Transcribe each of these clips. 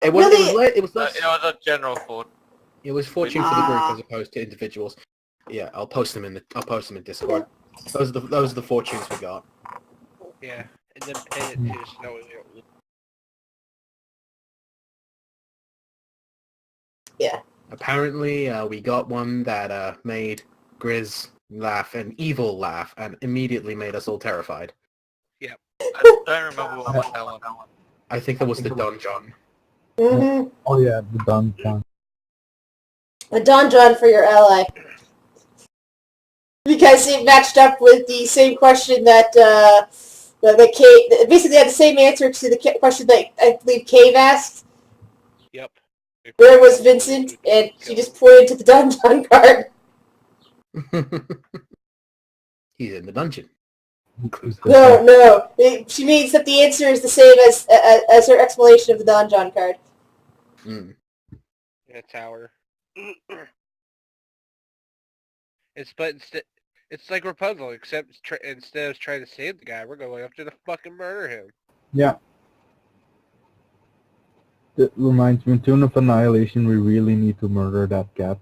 It was. Really? It was less. It was a general thought. It was fortune for the group as opposed to individuals. Yeah, I'll post them in Discord. Those are the fortunes we got. Yeah, and then pin it too, so that way we don't lose. Yeah. Apparently, we got one that made Grizz laugh, an evil laugh, and immediately made us all terrified. Yep. I don't remember what was that one. I think that was the donjon. Mm-hmm. Oh yeah, the donjon. A donjon for your ally. Because it matched up with the same question that Cave basically had the same answer to the question that I believe Cave asked. Yep. Where was Vincent? And she just pointed to the donjon card. He's in the dungeon. No. She means that the answer is the same as her explanation of the donjon card. Mm. Yeah, tower. It's like Rapunzel, except instead of trying to save the guy, we're going after to fucking murder him. Yeah. That reminds me, in Tune of Annihilation, we really need to murder that cat.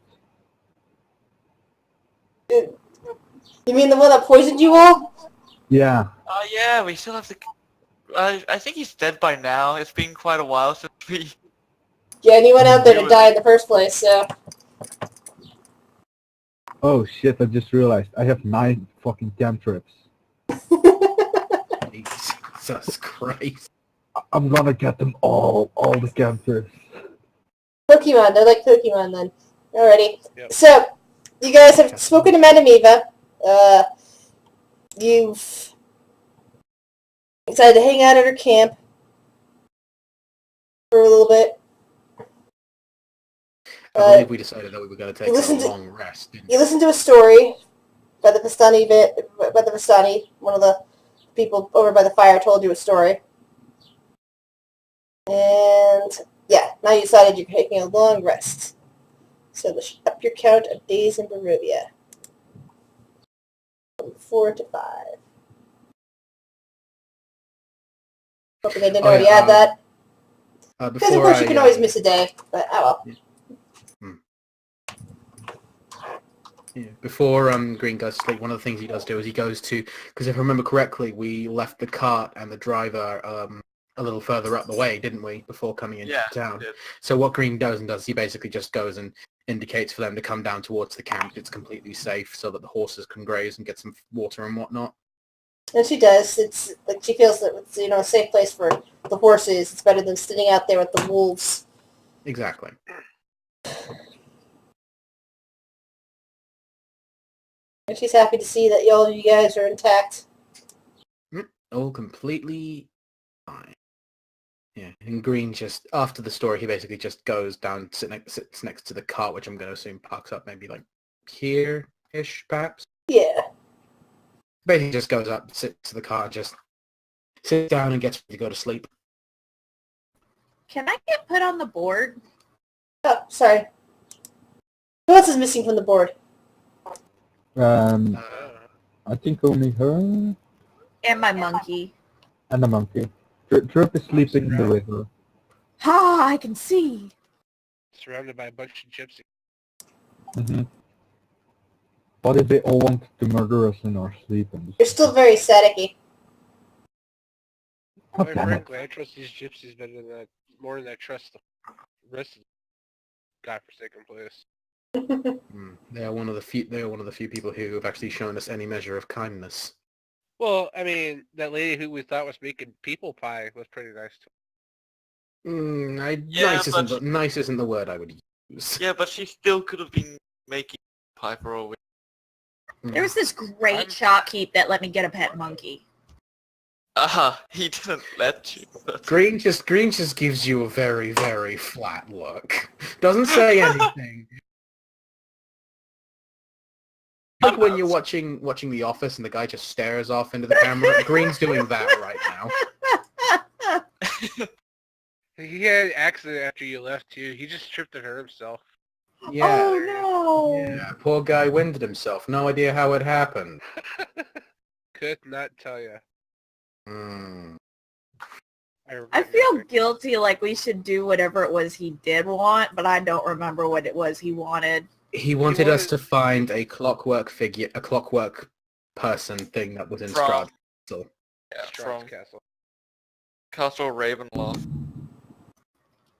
You mean the one that poisoned you all? Yeah. Oh yeah, we still have to... I think he's dead by now. It's been quite a while since we... Yeah, and he went out there to die in the first place, so... Oh shit, I just realized I have 9 fucking cantrips. Jesus Christ. I'm gonna get them all the cantrips. Pokemon, they're like Pokemon then. Alrighty. Yep. So, you guys have spoken to Manamiva. You've decided to hang out at her camp for a little bit. I believe we decided that we were going to take a long rest. You listened to a story by the Vistani. One of the people over by the fire told you a story. And, yeah, now you decided you're taking a long rest. So up your count of days in Barovia. From 4 to 5. Hoping I didn't already add that. Because, of course, you can always miss a day, but oh well. Yeah, before Green goes to sleep, one of the things he does do is he goes to, because if I remember correctly, we left the cart and the driver a little further up the way, didn't we, before coming into town? Yeah. So what Green does he basically just goes and indicates for them to come down towards the camp. It's completely safe so that the horses can graze and get some water and whatnot. And she does. It's like she feels that it's a safe place for the horses. It's better than sitting out there with the wolves. Exactly. And she's happy to see that all you guys are intact. All completely fine. Yeah, and Green just, after the story, he basically just goes down, sits next to the cart, which I'm going to assume parks up maybe like here-ish, perhaps? Yeah. Basically just goes up, sits to the cart, just sits down and gets ready to go to sleep. Can I get put on the board? Oh, sorry. Who else is missing from the board? I think only her And my monkey. and the monkey. Drip is sleeping in the river. Ha! I can see. Surrounded by a bunch of gypsies. Mm-hmm. What if they all wanted to murder us in our sleep? You're still very staticky. Quite frankly, I trust these gypsies better than that, more than I trust the rest of the godforsaken place. They are one of the few people who have actually shown us any measure of kindness. Well, I mean, that lady who we thought was making people pie was pretty nice to Nice isn't the word I would use. Yeah, but she still could have been making pie for all we... There was this great shopkeep that let me get a pet monkey. He didn't let you. Green just gives you a very, very flat look. Doesn't say anything. Like when you're watching The Office and the guy just stares off into the camera. Green's doing that right now. He had an accident after you left, too. He just tripped and hurt himself. Yeah. Oh no! Yeah, poor guy winded himself. No idea how it happened. Could not tell you. I regret feel nothing. guilty like we should do whatever it was he did want, but I don't remember what it was he wanted. He wanted us wanted- to find a clockwork figure, a clockwork person thing that was in From- Strahd. So, Yeah, Strahd's from castle. Castle Ravenloft.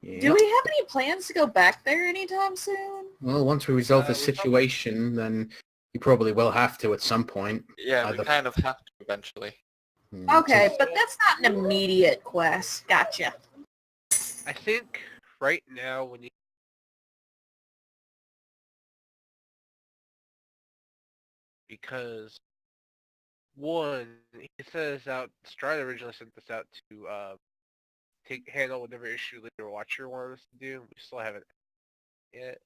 yeah. Do we have any plans to go back there anytime soon? Well, once we resolve the we situation, then you probably will have to at some point. Yeah, we Either- kind of have to eventually. Okay, but that's not an immediate quest. Gotcha. I think right now when you because one, he says out Strahd originally sent this out to handle whatever issue Leader Watcher wanted us to do. We still haven't yet.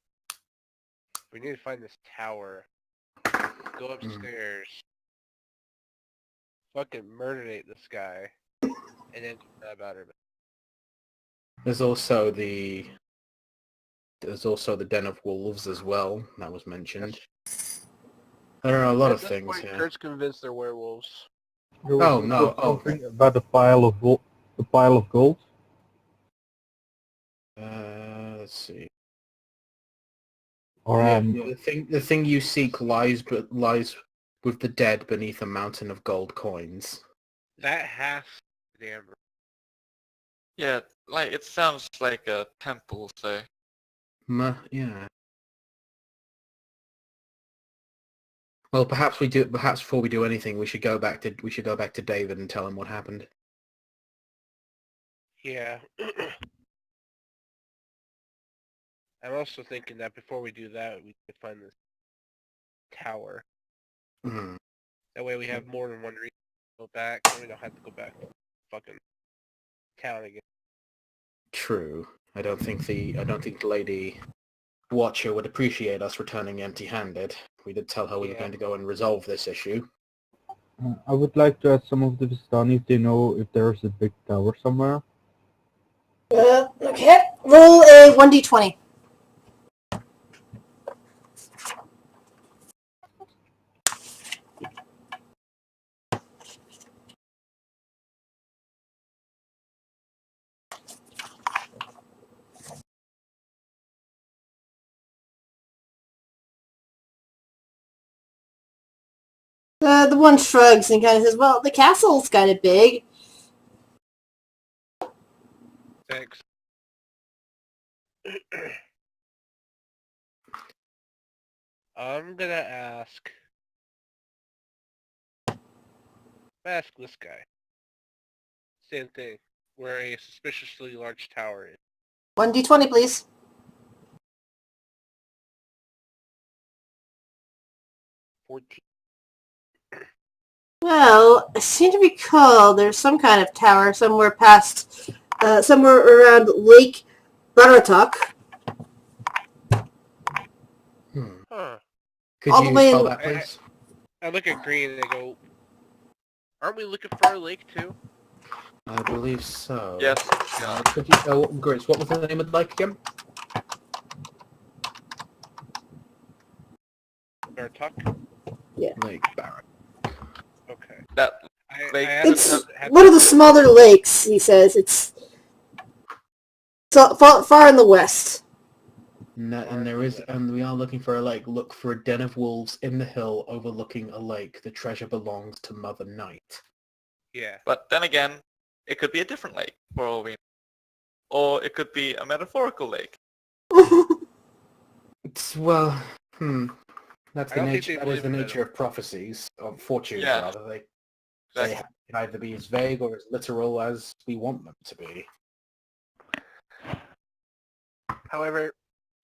We need to find this tower. Go upstairs. Fucking murderate this guy. And then about her. There's also the Den of Wolves as well. That was mentioned. There are a lot At of this things point, here. Kurt's convinced they're werewolves. There was Oh, also no, oh. something about the pile of gold. Let's see. Or Yeah, the thing you seek lies with the dead beneath a mountain of gold coins. That has to be damn. Yeah, like it sounds like a temple, so Yeah. Well, perhaps before we do anything, we should go back to David and tell him what happened. Yeah. I'm also thinking that before we do that, we could find this tower. Hmm. That way we have more than one reason to go back, and we don't have to go back to fucking town again. True. I don't think the Lady Watcher would appreciate us returning empty-handed. We did tell her we were Yeah. going to go and resolve this issue. I would like to ask some of the Vistani if they know if there's a big tower somewhere. Okay. Roll a 1d20. The one shrugs and kind of says, well, the castle's kind of big. Thanks. I'm gonna ask this guy. Same thing. Where a suspiciously large tower is. 1d20, please. 14. Well, I seem to recall there's some kind of tower somewhere somewhere around Lake Baratok. Huh. Could All the you way spell in- that, please? I look at Green and I go, aren't we looking for a lake too? I believe so. yes. Could you, Grace, what was the name of the lake again? Bartok? Lake Barrett. Okay. That I haven't It's had one of the smaller lakes, he says. It's so far in the west. And we are looking for look for a den of wolves in the hill overlooking a lake. The treasure belongs to Mother Night. Yeah. But then again, it could be a different lake for all we know. Or it could be a metaphorical lake. That's the I don't think nature. they That is believe the in nature of prophecies, of fortunes Yeah. rather. They Exactly. can either be as vague or as literal as we want them to be. However,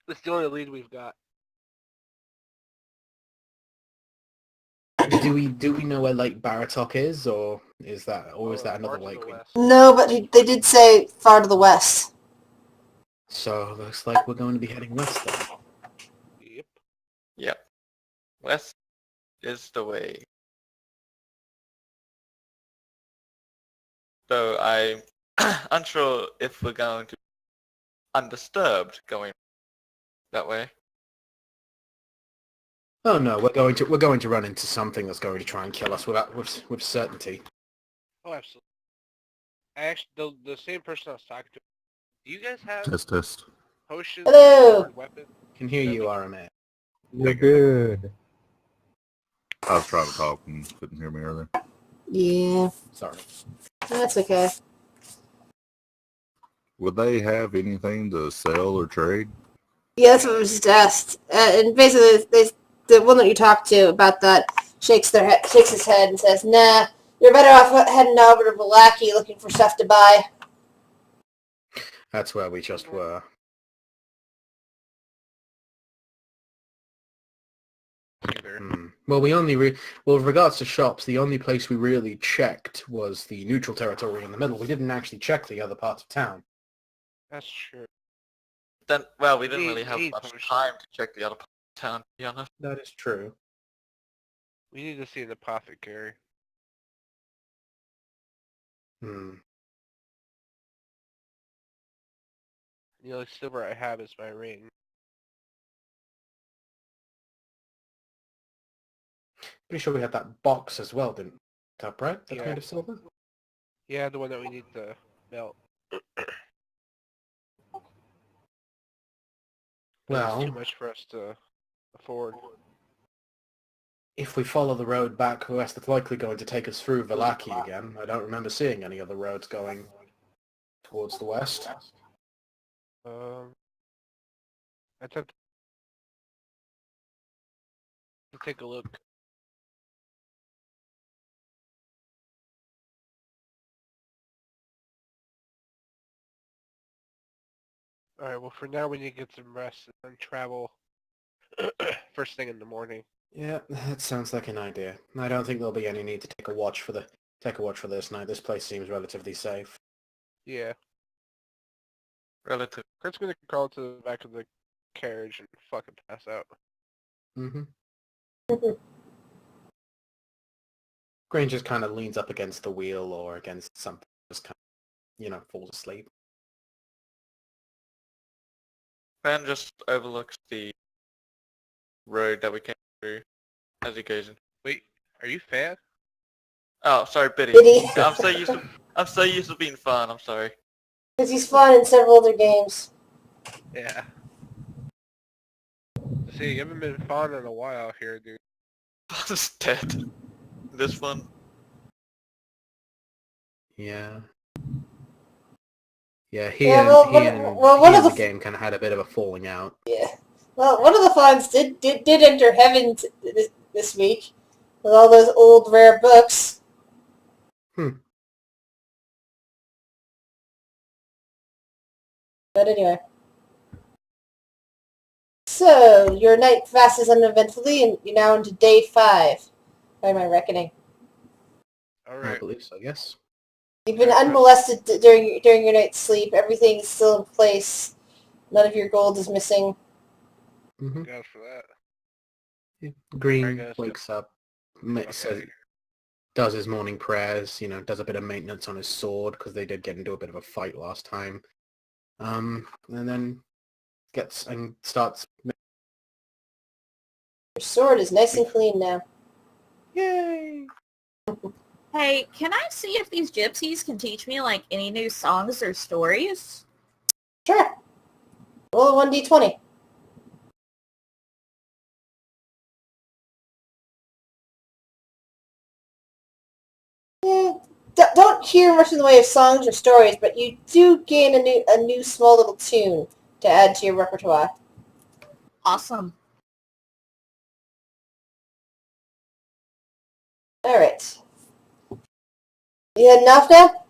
it's the only lead we've got. Do we know where Lake Baratok is, or is that another Far to lake? the west. No, but they did say far to the west. So looks like we're going to be heading west then. Yep. Yep. West is the way. So I'm unsure if we're going to be undisturbed going that way. Oh no, we're going to run into something that's going to try and kill us with certainty. Oh, absolutely. Actually, the same person I was talking to. Do you guys have Test. potions Hello. or weapons? Can hear that you, we- RMA. You're good. I was trying to talk and couldn't hear me earlier. Yeah, Sorry. that's okay. Would they have anything to sell or trade? Yeah, that's what I was just asked. And basically, the one that you talked to about that shakes his head and says, "Nah, you're better off heading over to Valaki looking for stuff to buy." That's where we just were. Either. Well, with regards to shops, the only place we really checked was the neutral territory in the middle. We didn't actually check the other parts of town. That's true. Then, well, we didn't We really have need much potions. time to check the other part of town, to be honest. That is true. We need to see an apothecary. Hmm. The only silver I have is my ring. Pretty sure we had that box as well, didn't we? Top right? That's Yeah. made of silver? Yeah, the one that we need to melt. But it's too Well, much for us to afford. if we follow the road back west, it's likely going to take us through Valaki again. I don't remember seeing any other roads going towards the west. I'd have to take a look. Alright, well for now we need to get some rest and then travel first thing in the morning. Yeah, that sounds like an idea. I don't think there'll be any need to take a watch for this night. This place seems relatively safe. Yeah. Relative. Kurt's gonna crawl to the back of the carriage and fucking pass out. Mm-hmm. Granger just kind of leans up against the wheel or against something, just kind of, falls asleep. Ben just overlooks the road that we came through as he goes in. Wait, are you fan? Oh, sorry, Biddy. Biddy. I'm so used to being fun. I'm sorry. Because he's fun in several other games. Yeah. See, you haven't been fun in a while here, dude. Fun's dead. This one. Yeah. Yeah, Yeah, well, he and one of the the game kind of had a bit of a falling out. Yeah. Well, one of the Fawns did enter heaven this week with all those old rare books. Hmm. But anyway. So, your night passes uneventfully, and you're now into day 5, by my reckoning. I Alright. believe so, yes. You've been Yeah, unmolested during your night's sleep. Everything is still in place. None of your gold is missing. Mm-hmm. God for that. Yeah. Alright, Green guys. wakes up, Okay. says, does his morning prayers, does a bit of maintenance on his sword, because they did get into a bit of a fight last time. And then starts... Your sword is nice and clean now. Yay! Hey, can I see if these gypsies can teach me, like, any new songs or stories? Sure. Roll a 1d20. Yeah, don't hear much in the way of songs or stories, but you do gain a new small little tune to add to your repertoire. Awesome. All right. You heading off now?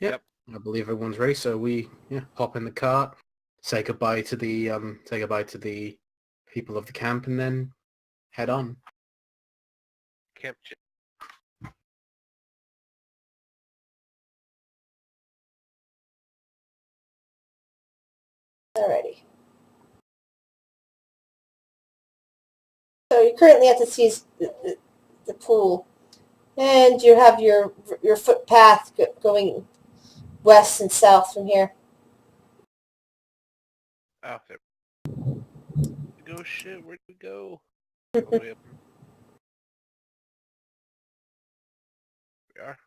Yep. I believe everyone's ready, so we hop in the cart, say goodbye to the people of the camp, and then head on. Camp Alrighty. So you're currently at the pool, and you have your footpath going west and south from here. Oh, there. Go shit, where'd we go? All the way up. We are.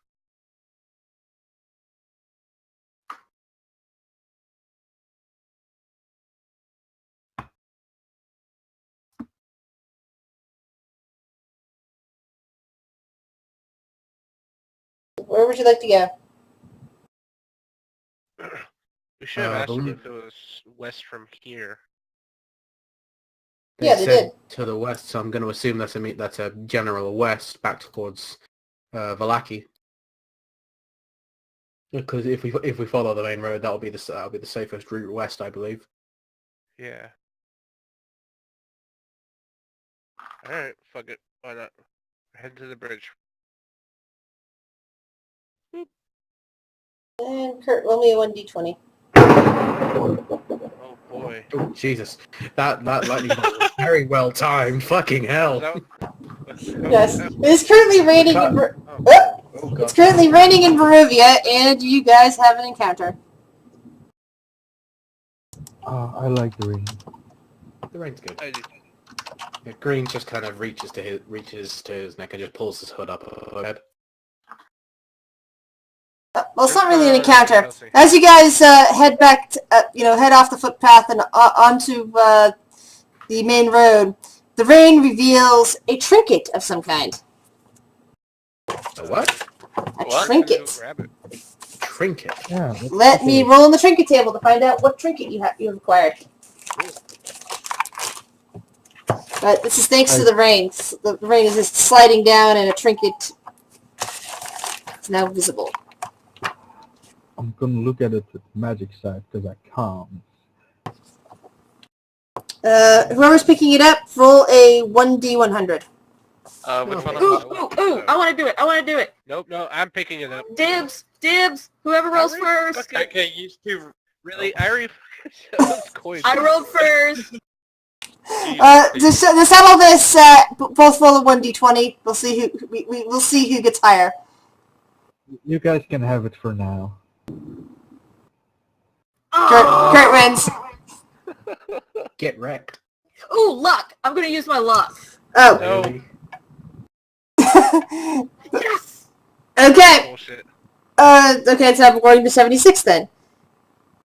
Where would you like to go? We should have asked him believe- if it was west from here. Yeah, they said did. to the west, so I'm going to assume that's a general west back towards Vallaki. Because if we follow the main road, that'll be the safest route west, I believe. Yeah. Alright, fuck it. Why not? Head to the bridge. And Kurt, roll me a 1d20. Oh boy. Oh Jesus, that lightning bolt was very well timed. Fucking hell! Yes, it is currently raining in Oh God. It's currently raining in Barovia, and you guys have an encounter. I like the ring. The rain's good. I do. Yeah, Green just kind of reaches to his neck and just pulls his hood up overhead. Well, it's not really an encounter. Chelsea. As you guys head back, head off the footpath and onto the main road, the rain reveals a trinket of some kind. A what? A What? trinket. Grab it. Trinket. Yeah. Let me roll on the trinket table to find out what trinket you have acquired. But this is thanks to the rain. The rain is just sliding down, and a trinket is now visible. I'm gonna look at it at magic side because I can't. Whoever's picking it up, roll a 1d100. Which one? Ooh, I want to do it. I want to do it. Nope, no, I'm picking it up. Dibs. Whoever rolls Alright, first. okay. Okay, you two. Really? I already those coins. I rolled first. To settle this, both roll a 1d20. We'll see who we'll see who gets higher. You guys can have it for now. Oh. Kurt wins. Get wrecked. Ooh, luck. I'm going to use my luck. Oh. No. Really? Yes. Okay. Bullshit. Okay, so I'm going to 76 then.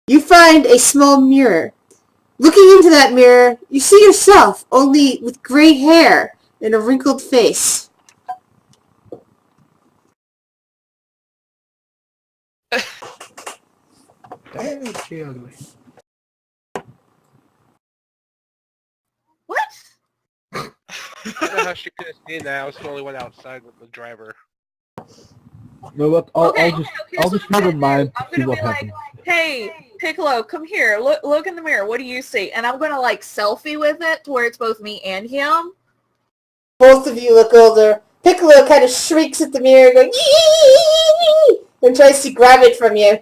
You find a small mirror. Looking into that mirror, you see yourself, only with gray hair and a wrinkled face. Damn, she ugly. What? I don't know how she could have seen that. I was the only one outside with the driver. No, but I'll just here's just what I'm never gonna mind do. I'm to see gonna what be like, happens. hey, Piccolo, come here. Look in the mirror. What do you see? And I'm gonna like selfie with it to where it's both me and him. Both of you look older. Piccolo kind of shrieks at the mirror, going, "Yee!" and tries to grab it from you.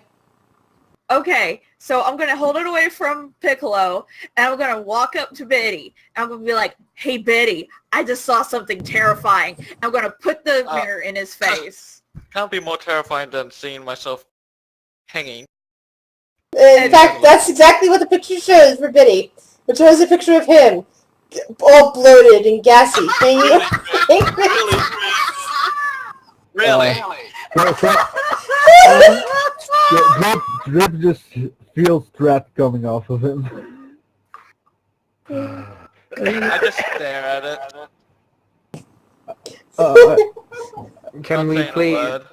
Okay, so I'm gonna hold it away from Piccolo, and I'm gonna walk up to Betty. And I'm gonna be like, "Hey, Betty, I just saw something terrifying." I'm gonna put the mirror in his face. Can't be more terrifying than seeing myself hanging. In fact, that's exactly what the picture shows for Biddy. It shows a picture of him, all bloated and gassy, hanging. Really? Drip just feels Strahd coming off of him. I just stare at it. Can Not we saying a please? word.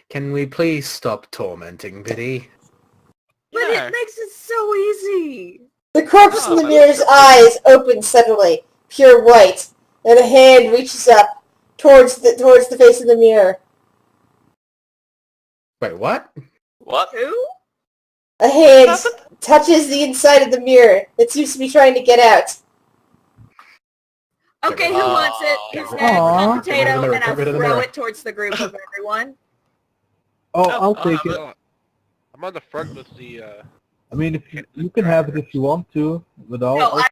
Can we please stop tormenting Biddy? But Yeah. it makes it so easy. The corpse in the mirror's eyes open suddenly, pure white, and a hand reaches up towards the face of the mirror. Wait, what? What? Who? A hand touches the inside of the mirror. It seems to be trying to get out. Okay, who wants it? His Get head, Aw. cut potato, and I'll Get rid of the throw mirror. it towards the group of everyone. Oh, No, I'll take it. I'm on the front with the, I mean, if you can have it if you want to, but No, I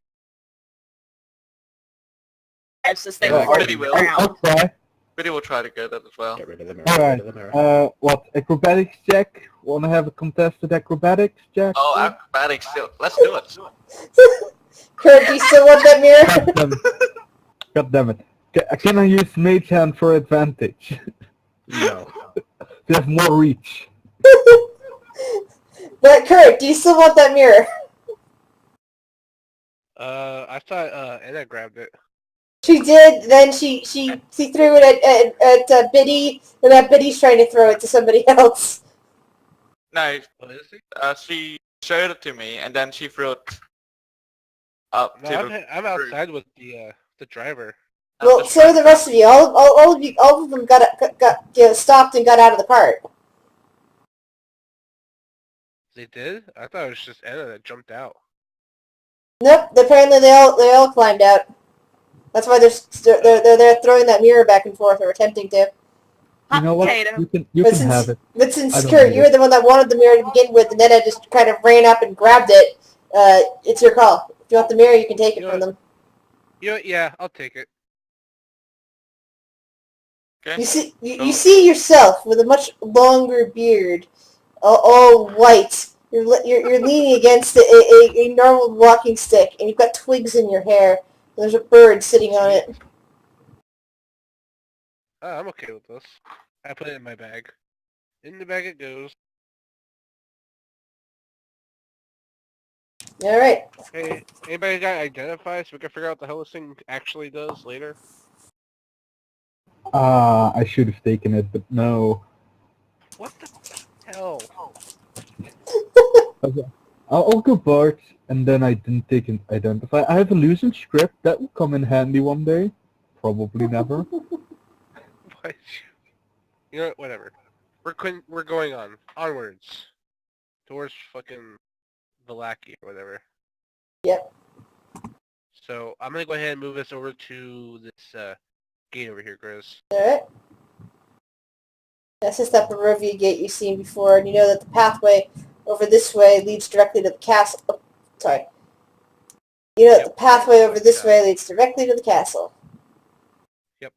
this thing Yeah, before Betty the will. ground. I'll try. Really will try to get that as well. Get rid of the mirror. Alright. Get rid of the mirror. What, acrobatics check? Wanna have a contested acrobatics check? Oh, acrobatics still. Let's do it. Kurt, do you still want that mirror? God damn it. Can I use Mage Hand for advantage? No. To have more reach. But Kurt, do you still want that mirror? I thought, Anna grabbed it. She did. Then she threw it at Biddy, and that Biddy's trying to throw it to somebody else. No, What is it? she showed it to me, and then she threw it up No, to the I'm group. outside with the driver. I'm Well, just so trying are the to- rest of you. All of you, all of them got stopped and got out of the cart. They did? I thought it was just Anna that jumped out. Nope. Apparently they all climbed out. That's why they're throwing that mirror back and forth, or attempting to. You know what? Tatum. You But can since have it. I don't Kurt, need you were it. the one that wanted the mirror to begin with, and then I just kind of ran up and grabbed it. It's your call. If you want the mirror, you can take it You know from what? them. You know what? Yeah, I'll take it. Okay. You see yourself with a much longer beard, all white. You're leaning against a normal walking stick, and you've got twigs in your hair. And there's a bird sitting on it. I'm okay with this. I put it in my bag. In the bag it goes. All right. Hey, anybody got identify so we can figure out what the hell this thing actually does later? I should have taken it, but no. What the hell? Okay. I'll go Bart, and then I didn't take an identify. I have a losing script that will come in handy one day. Probably never. What? You know what? Whatever. We're going on. Onwards. Towards fucking Valaki or whatever. Yep. So I'm gonna go ahead and move us over to this gate over here, Grizz. All right. That's just that Barovia gate you've seen before, and you know that the pathway over this way leads directly to the castle. Oh, sorry. You know that the pathway over this way leads directly to the castle. Yep.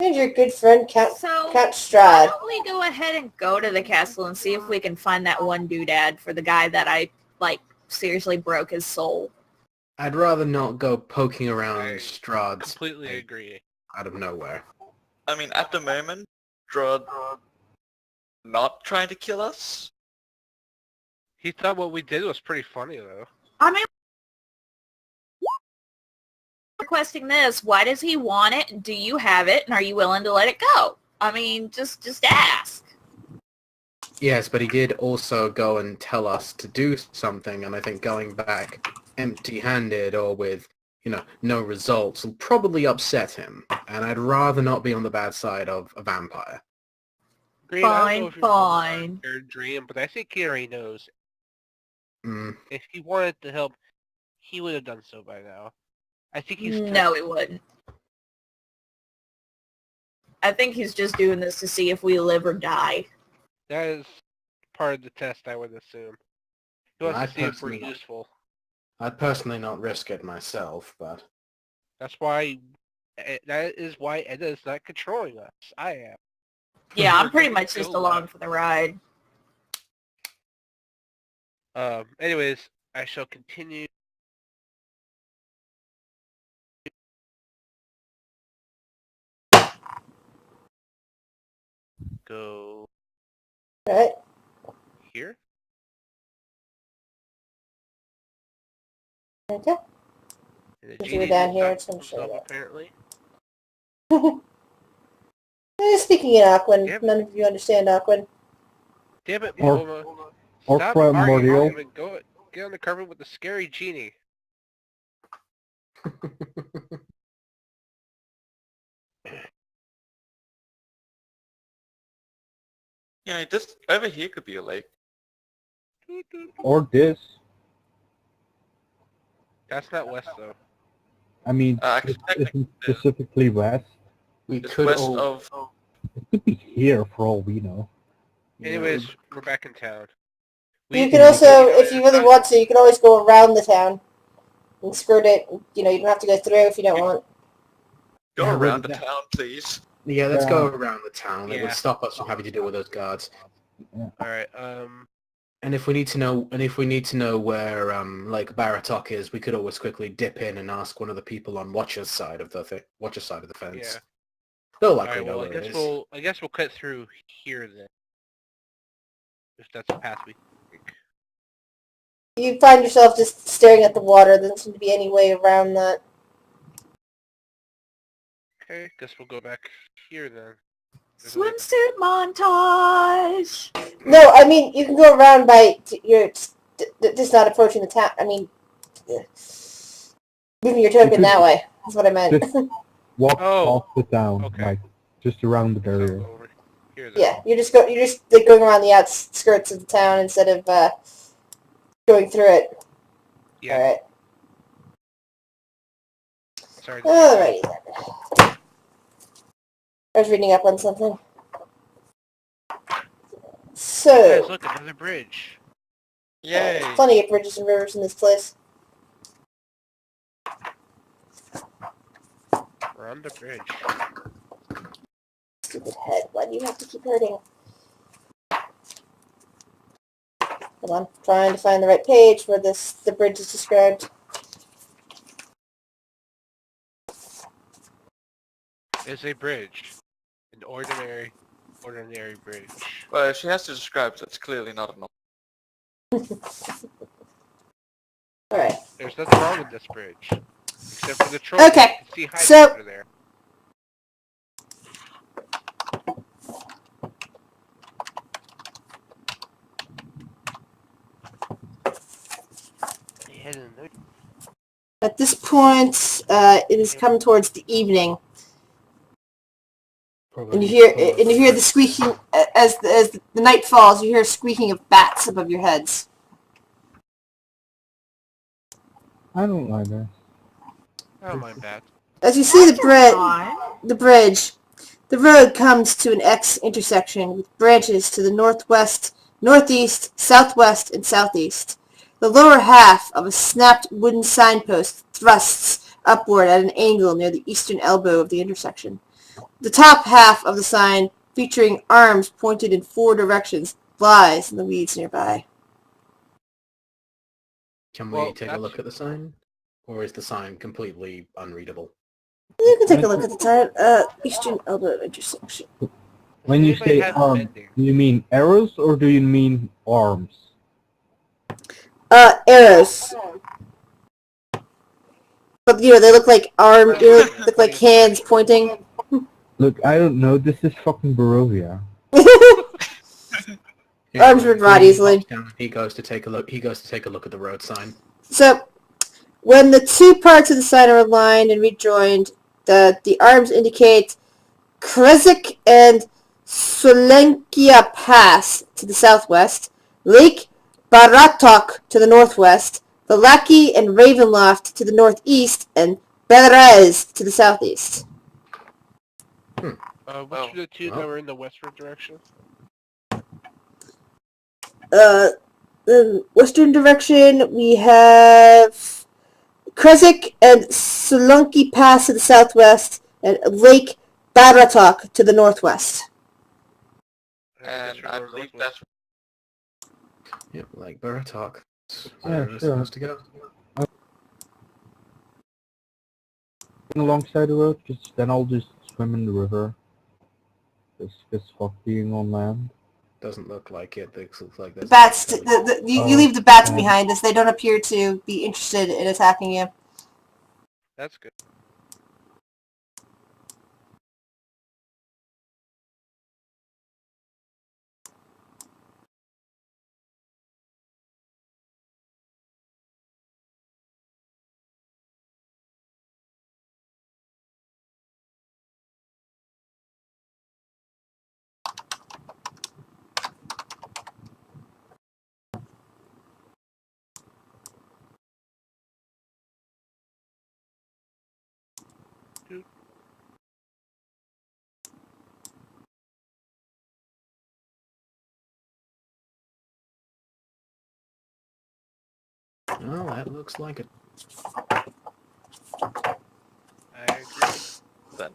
And your good friend Count So, Count why Strahd. don't we go ahead and go to the castle and see if we can find that one doodad for the guy that I, like, seriously broke his soul. I'd rather not go poking around I Strahd's Completely agree. out of nowhere. I mean, at the moment, Strahd not trying to kill us. He thought what we did was pretty funny though. I mean, requesting this, why does he want it? Do you have it? And are you willing to let it go? I mean, just ask. Yes, but he did also go and tell us to do something, and I think going back empty-handed or with, no results will probably upset him, and I'd rather not be on the bad side of a vampire. Green, I don't know if you're Fine. your dream, but I think he already knows. Mm. If he wanted to help, he would have done so by now. I think he's No, he wouldn't. I think he's just doing this to see if we live or die. That is part of the test, I would assume. He wants I to see if we're personally- useful. I'd personally not risk it myself, but... That is why Edda is not controlling us. I am. Yeah, I'm We're pretty good much to just go along now. for the ride. Anyways, I shall continue. Go All right. here. Okay. And the Since genie we're down didn't here, talk it's to gonna show himself, that. apparently. Speaking in Aquan, Yep. none of you understand Aquan. Damn it, Or- Moma. or Stop primordial. arguing and get on the carpet with the scary genie. Yeah, this over here could be a lake. Or this. That's not west, though. I mean, Actually, it isn't specifically west. We It's could west all... of... It could be here for all we know. Anyways, we're back in town. You can also, if you really want to, you can always go around the town and skirt it. You don't have to go through if you don't want. Go Yeah, around the with that- town, please. Yeah, let's go around the town. It Yeah. would stop us from having to deal with those guards. Alright, And if we need to know where like Baratok is, we could always quickly dip in and ask one of the people on Watcher's side of the fence. yeah. They'll likely Alright, know well, where it is. I guess we'll cut through here then. If that's a path we take. You find yourself just staring at the water. There doesn't seem to be any way around that. Okay, guess we'll go back here then. Swimsuit montage. No, I mean, you can go around by... You're just not approaching the town. I mean... moving your token that way. That's what I meant. Just walk Oh, off the town, okay. like just around the So barrier. over here then. Yeah, you're just like, going around the outskirts of the town instead of going through it. Yeah. All right. Sorry. Alrighty then. I was reading up on something. So, Guys, look, another bridge. Yay! there's plenty of bridges and rivers in this place. We're on the bridge. Stupid head. Why do you have to keep hurting? Hold on. Trying to find the right page where the bridge is described. It's a bridge. An ordinary bridge. Well, if she has to describe it, it's clearly not enough. Alright. There's nothing wrong with this bridge. Except for the troll. Okay, You can see hiding so- under there. At this point, it has come towards the evening, and you hear the squeaking as the night falls. You hear squeaking of bats above your heads. I don't like that. I don't mind that. As you see the Fine. bridge, the road comes to an X intersection with branches to the northwest, northeast, southwest, and southeast. The lower half of a snapped wooden signpost thrusts upward at an angle near the eastern elbow of the intersection. The top half of the sign, featuring arms pointed in 4 directions, lies in the weeds nearby. Can Well, we take a look at the sign? Or is the sign completely unreadable? You can take a look at the sign. Eastern elbow intersection. When you Anybody say have arms, bending? do you mean arrows or do you mean arms? Arrows. But, they look like look like hands pointing. Look, I don't know. This is fucking Barovia. Arms would rot easily. He goes to take a look. He goes to take a look at the road sign. So, when the 2 parts of the sign are aligned and rejoined, the arms indicate Krezik and Solenkia Pass to the southwest, Lake Baratok to the northwest, the Lackey and Ravenloft to the northeast, and Belrez to the southeast. Which are the two that were in the westward direction? The western direction, we have Krezik and Solenki Pass to the southwest, and Lake Baratok to the northwest. And I believe that's Yep, like Baratok. Yeah, Where we're sure. supposed to go. Alongside the road, then I'll just swim in the river. Just fuck being on land. Doesn't look like it. It looks like there's Bats. a- You leave the bats okay. behind us. They don't appear to be interested in attacking you. That's good. Oh, that looks like it. I agree. then.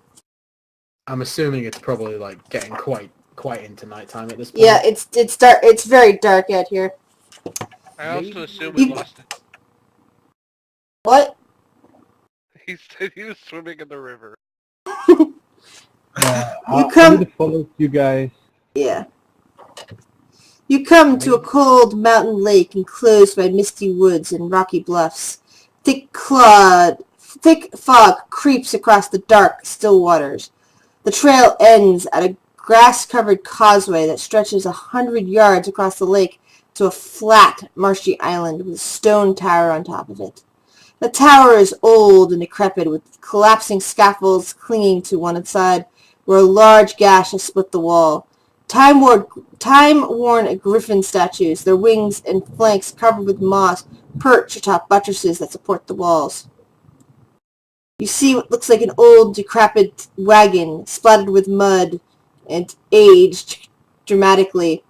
I'm assuming it's probably like getting quite into nighttime at this point. Yeah, it's dark. It's very dark out here. I also assume we lost it. What? He said he was swimming in the river. I come- would have followed you guys. Yeah. You come to a cold mountain lake enclosed by misty woods and rocky bluffs. Thick-clawed thick fog creeps across the dark, still waters. The trail ends at a grass-covered causeway that stretches 100 yards across the lake to a flat, marshy island with a stone tower on top of it. The tower is old and decrepit, with collapsing scaffolds clinging to one side, where a large gash has split the wall. Time-worn griffin statues, their wings and flanks covered with moss, perch atop buttresses that support the walls. You see what looks like an old, decrepit wagon, splattered with mud and aged dramatically,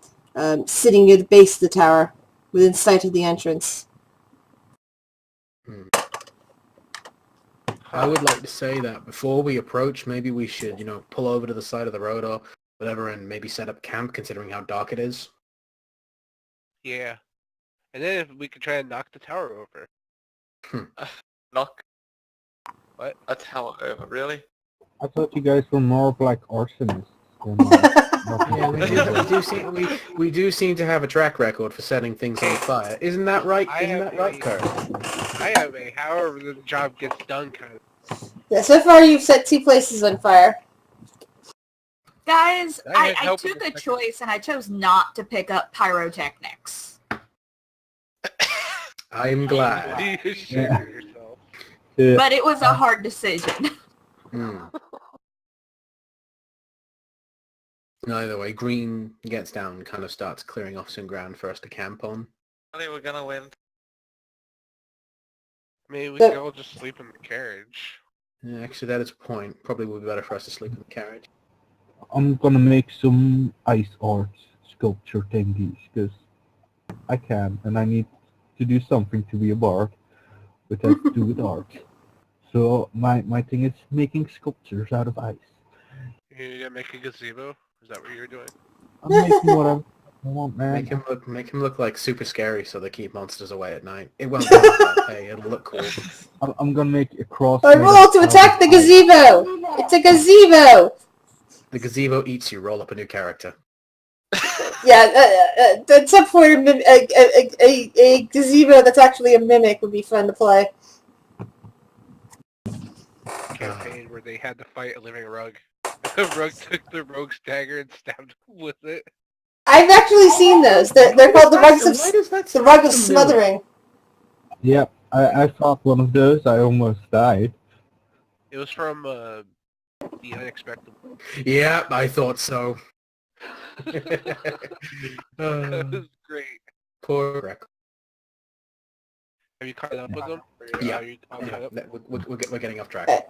sitting near the base of the tower, within sight of the entrance. I would like to say that before we approach, maybe we should, pull over to the side of the road or whatever and maybe set up camp, considering how dark it is. Yeah. And then if we could try and knock the tower over. Knock What? a tower over, really? I thought you guys were more of like arsonists than Yeah, we do seem to have a track record for setting things on fire. Isn't that right? Isn't that right, Kurt? I have a however the job gets done kind of. Yeah, so far you've set 2 places on fire. Guys, I I help took with a the choice and I chose not to pick up pyrotechnics. I'm glad. You should Yeah. yourself. Yeah. But it was a hard decision. Hmm. Either way, Green gets down and kind of starts clearing off some ground for us to camp on. I think we're gonna win. I mean, we But- could all just sleep in the carriage. Yeah, actually, that is a point. Probably would be better for us to sleep in the carriage. I'm gonna make some ice art sculpture thingies, because I can, and I need to do something to be a bard, which has to do with art. So my thing is making sculptures out of ice. You gonna make a gazebo? Is that what you're doing? I'm making what I want, man. Make him look like super scary, so they keep monsters away at night. It won't be like that. Hey, it'll look cool. I'm gonna make a cross. I made roll of to powdered attack the ice. gazebo! It's a gazebo! The gazebo eats you. Roll up a new character. Yeah, at some point a gazebo that's actually a mimic would be fun to play. Campaign where they had to fight a living rug. The rug took the rogue's dagger and stabbed him with it. I've actually seen those. They're called the rugs of the rug of smothering. Yep, I fought one of those. I almost died. It was from The Unexpected. Yeah, I thought so. That was great. Poor Greg. Have you caught up with them? Or Yeah. are you all caught up? We're getting off track.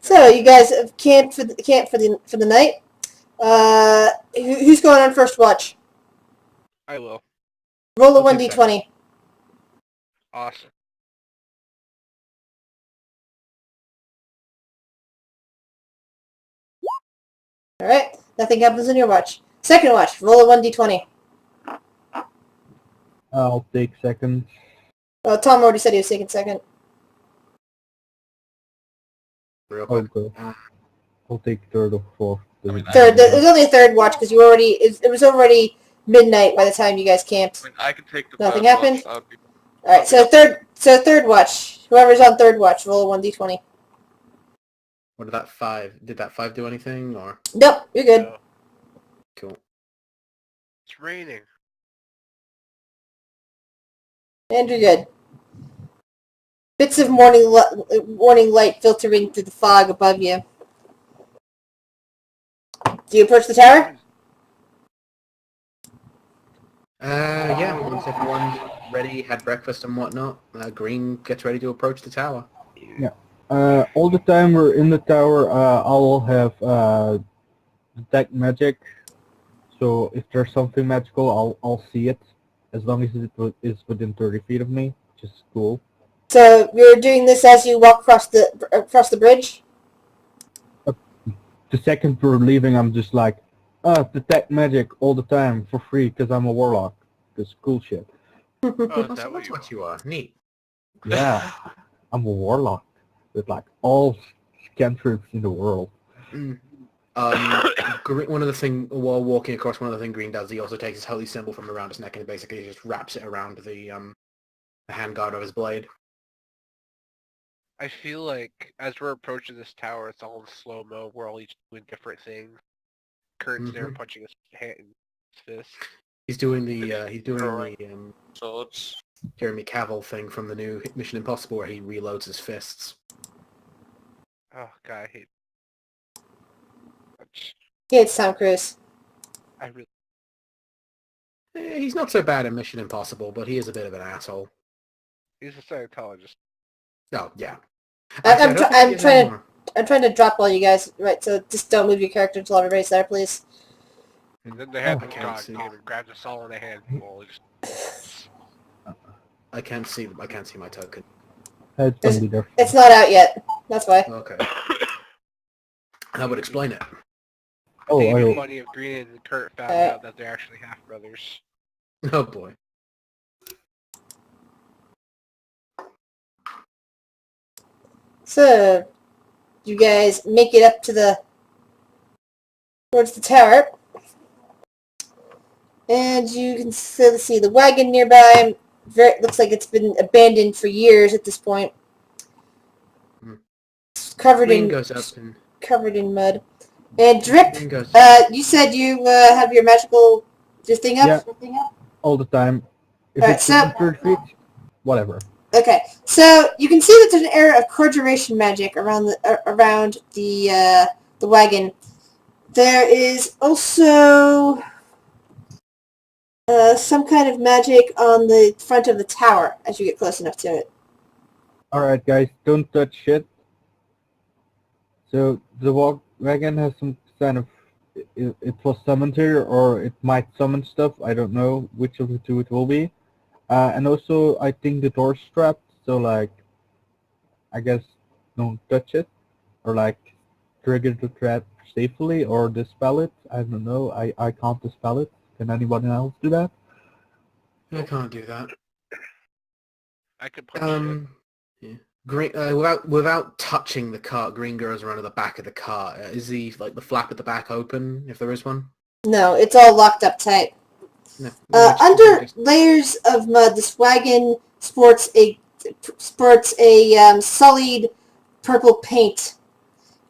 So you guys have camped for the night. Who's going on first watch? I will. Roll a I'll take 1d20. Awesome. All right. Nothing happens on your watch. Second watch. Roll a 1d20. I'll take second. Oh, Tom already said he was taking second. Real quick. Okay. I'll take third or fourth. I mean, Third. There's only a third watch because it was already midnight by the time you guys camped. I mean, I can take the Nothing first happened? watch, that would be- All right. So third watch. Whoever's on third watch, roll a 1d20. What did that 5? Did that 5 do anything or? Nope. You're good. So, Cool. it's raining. And you're good. Bits of morning light filtering through the fog above you. Do you approach the tower? Yeah. Once everyone's ready, had breakfast and whatnot, Green gets ready to approach the tower. All the time we're in the tower, I'll have detect magic. So if there's something magical, I'll see it, as long as it is within 30 feet of me, which is cool. So you're doing this as you walk across the bridge? The second we're leaving, I'm just like, detect magic all the time for free because I'm a warlock. Because cool shit. Oh, is Oh, so that what that's you what you are. Neat. Yeah, I'm a warlock with like all cantrips in the world. Mm. One of the thing while walking across, one of the thing Green does, he also takes his holy symbol from around his neck and basically just wraps it around the handguard of his blade. I feel like as we're approaching this tower, it's all in slow-mo. We're all each doing different things. Kurt's there Mhm. punching his hand in his fist. He's doing the Throwing swords. Jeremy Cavill thing from the new Mission Impossible where he reloads his fists. Oh god, I hate much. Yeah, it's Tom Cruise. I really He's not so bad in Mission Impossible, but he is a bit of an asshole. he's a Scientologist. Oh yeah. I'm Actually, trying to drop all you guys, right? So just don't move your character until everybody's there, please. And then they have Oh, the I can't god see. came and grabbed us all in a handful. Just I can't see my token. It's gonna be there. It's not out yet. That's why. Okay. That would explain it. I think it'd be Oh, funny if Green and Kurt found Alright. out that they're actually half brothers. Oh boy. So, you guys make it up to towards the tower. And you can see the wagon nearby. Looks like it's been abandoned for years at this point. Hmm. Covered Green in goes up and mud. And Drip, Green goes. you said you have your thing up? Yeah. all the time. If Alright, it's so- 30 feet, whatever. Okay, so you can see that there's an area of conjuration magic around the wagon. There is also some kind of magic on the front of the tower as you get close enough to it. Alright guys, don't touch shit. So the wagon has some kind of... It was summoned here, or it might summon stuff. I don't know which of the two it will be. And also, I think the door's strapped, so like, I guess don't touch it. Or like, trigger the trap safely, or dispel it. I don't know. I can't dispel it. Can anybody else do that? I can't do that. I could punch shit. Yeah. Green, without touching the cart, Green goes around to the back of the cart. Is the flap at the back open, if there is one? No, it's all locked up tight. No. Under layers of mud, this wagon sports a sullied purple paint,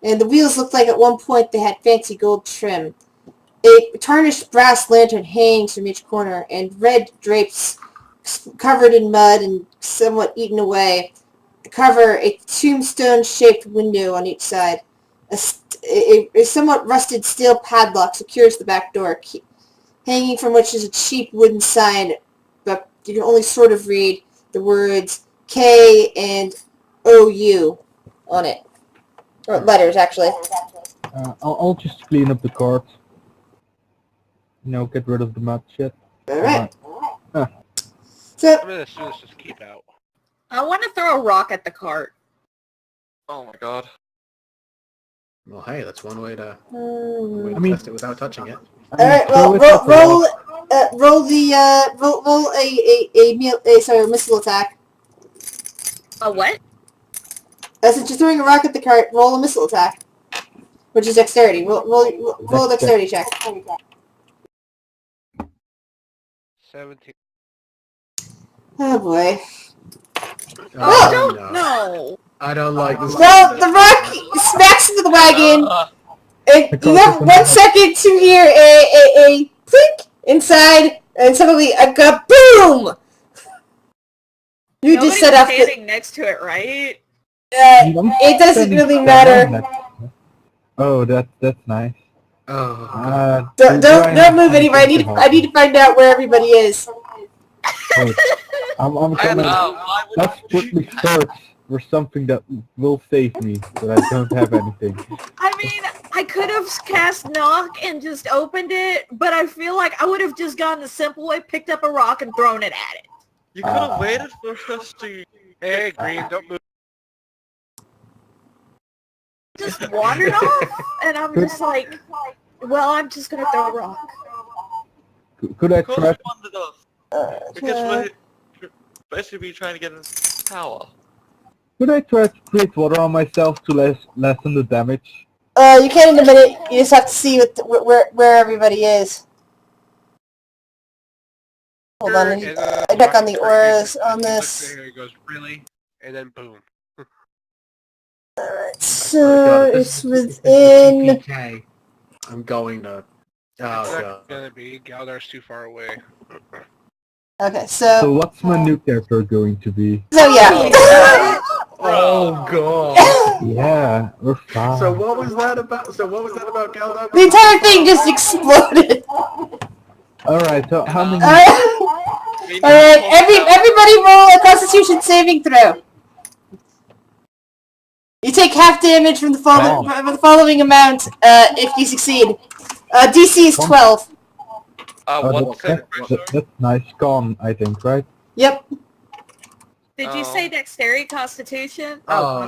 and the wheels look like at one point they had fancy gold trim. A tarnished brass lantern hangs from each corner, and red drapes covered in mud and somewhat eaten away cover a tombstone-shaped window on each side. A somewhat rusted steel padlock secures the back door, hanging from which is a cheap wooden sign, but you can only sort of read the words K and OU on it. Or letters, actually. I'll just clean up the cart. Get rid of the mud shit. Alright. Huh. So, I'm gonna assume this just keep out. I want to throw a rock at the cart. Oh my god. Well, hey, that's one way to I mean- test it without touching it. alright, well, roll a missile attack. A what? Since you're throwing a rock at the cart, roll a missile attack. Which is dexterity. Roll a dexterity check. 17. Oh boy. Oh, no. no. I don't like this. Well, the rock smacks into the wagon, and The you cart have is 1 another- second to hear a clink inside, and suddenly a kaboom! You just Nobody's set off the... standing next to it, right? It doesn't really matter. Oh, that's nice. Oh. Don't move anybody. I need to find out where everybody is. Wait, I'm coming. Why would Let's quickly search for something that will save me, but I don't have anything. I mean, I could have cast knock and just opened it, but I feel like I would have just gone the simple way, picked up a rock and thrown it at it. You could have waited for us to... Hey, Green, don't move. Just wandered off, and I'm just like, well, I'm just gonna throw a rock. Could I Of course try? we wandered off. Because we're basically trying to get in the tower. Could I try to create water on myself to lessen the damage? You can in a minute. You just have to see where everybody is. Hold on. And then I check on the Kurt auras uses it, on he looks this. at her, he goes, really? And then boom. So This it's is the within. TPK. I'm going to. Oh It's not god. gonna be. Galdar's too far away. Okay, So so what's my new character going to be? yeah. Oh god. Yeah, we're fine. So what was that about? So what was that about Galdar? The entire thing just exploded. Alright, so how many... Alright, everybody roll a Constitution saving throw. You take half damage from the following amount if you succeed. DC is 12. That's nice. Con, I think, right? Yep. Did you say dexterity constitution? No.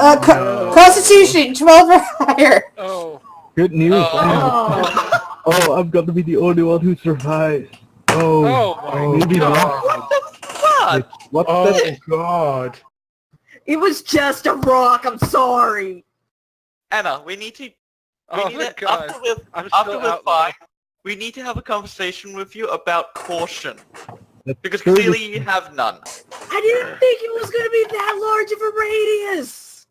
Constitution 12 or higher. Oh. Good news. Oh. Oh, I'm gonna be the only one who survives. Oh my maybe god. not. What? What's Oh that? god. It was just a rock. I'm sorry. Anna, we need to. Oh my god. After with 5, we need to have a conversation with you about caution. Because That's clearly you have none. I didn't think it was gonna be that large of a radius.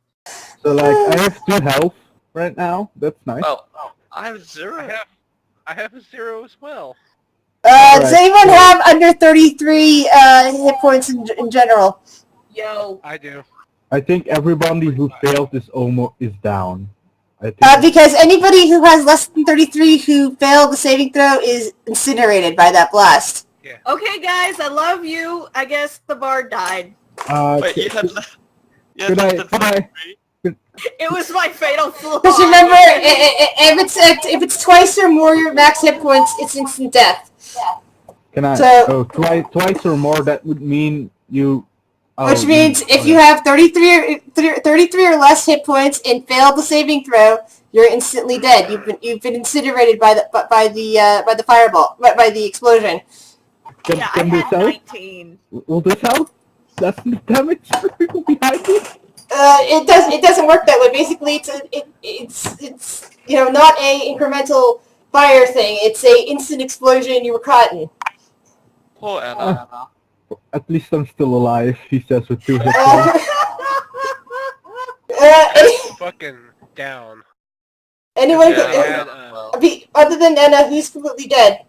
So like, I have 2 health right now. That's nice. Well, I have 0. I have a 0 as well. Does anyone have under 33 hit points in general? Yo. I do. I think everybody who failed is down. I think. Because anybody who has less than 33 who failed the saving throw is incinerated by that blast. Yeah. Okay, guys, I love you. I guess the bard died. Wait, you had less Good than night. 53? It was my fatal flaw. Just remember, if it's twice or more your max hit points, it's instant death. Can I? So- Twice or more. That would mean you. Which means if you have 33 or less hit points and fail the saving throw, you're instantly dead. You've been incinerated by the fireball, by the explosion. Yeah, I had 19. Will this help? That's the damage for people behind you. It doesn't work that way. Basically, it's not a incremental fire thing. It's a instant explosion. You were caught in. Poor Anna. At least I'm still alive, he says with 2 hit points. Fucking down. Anyone? Yeah, Other than Anna, who's completely dead?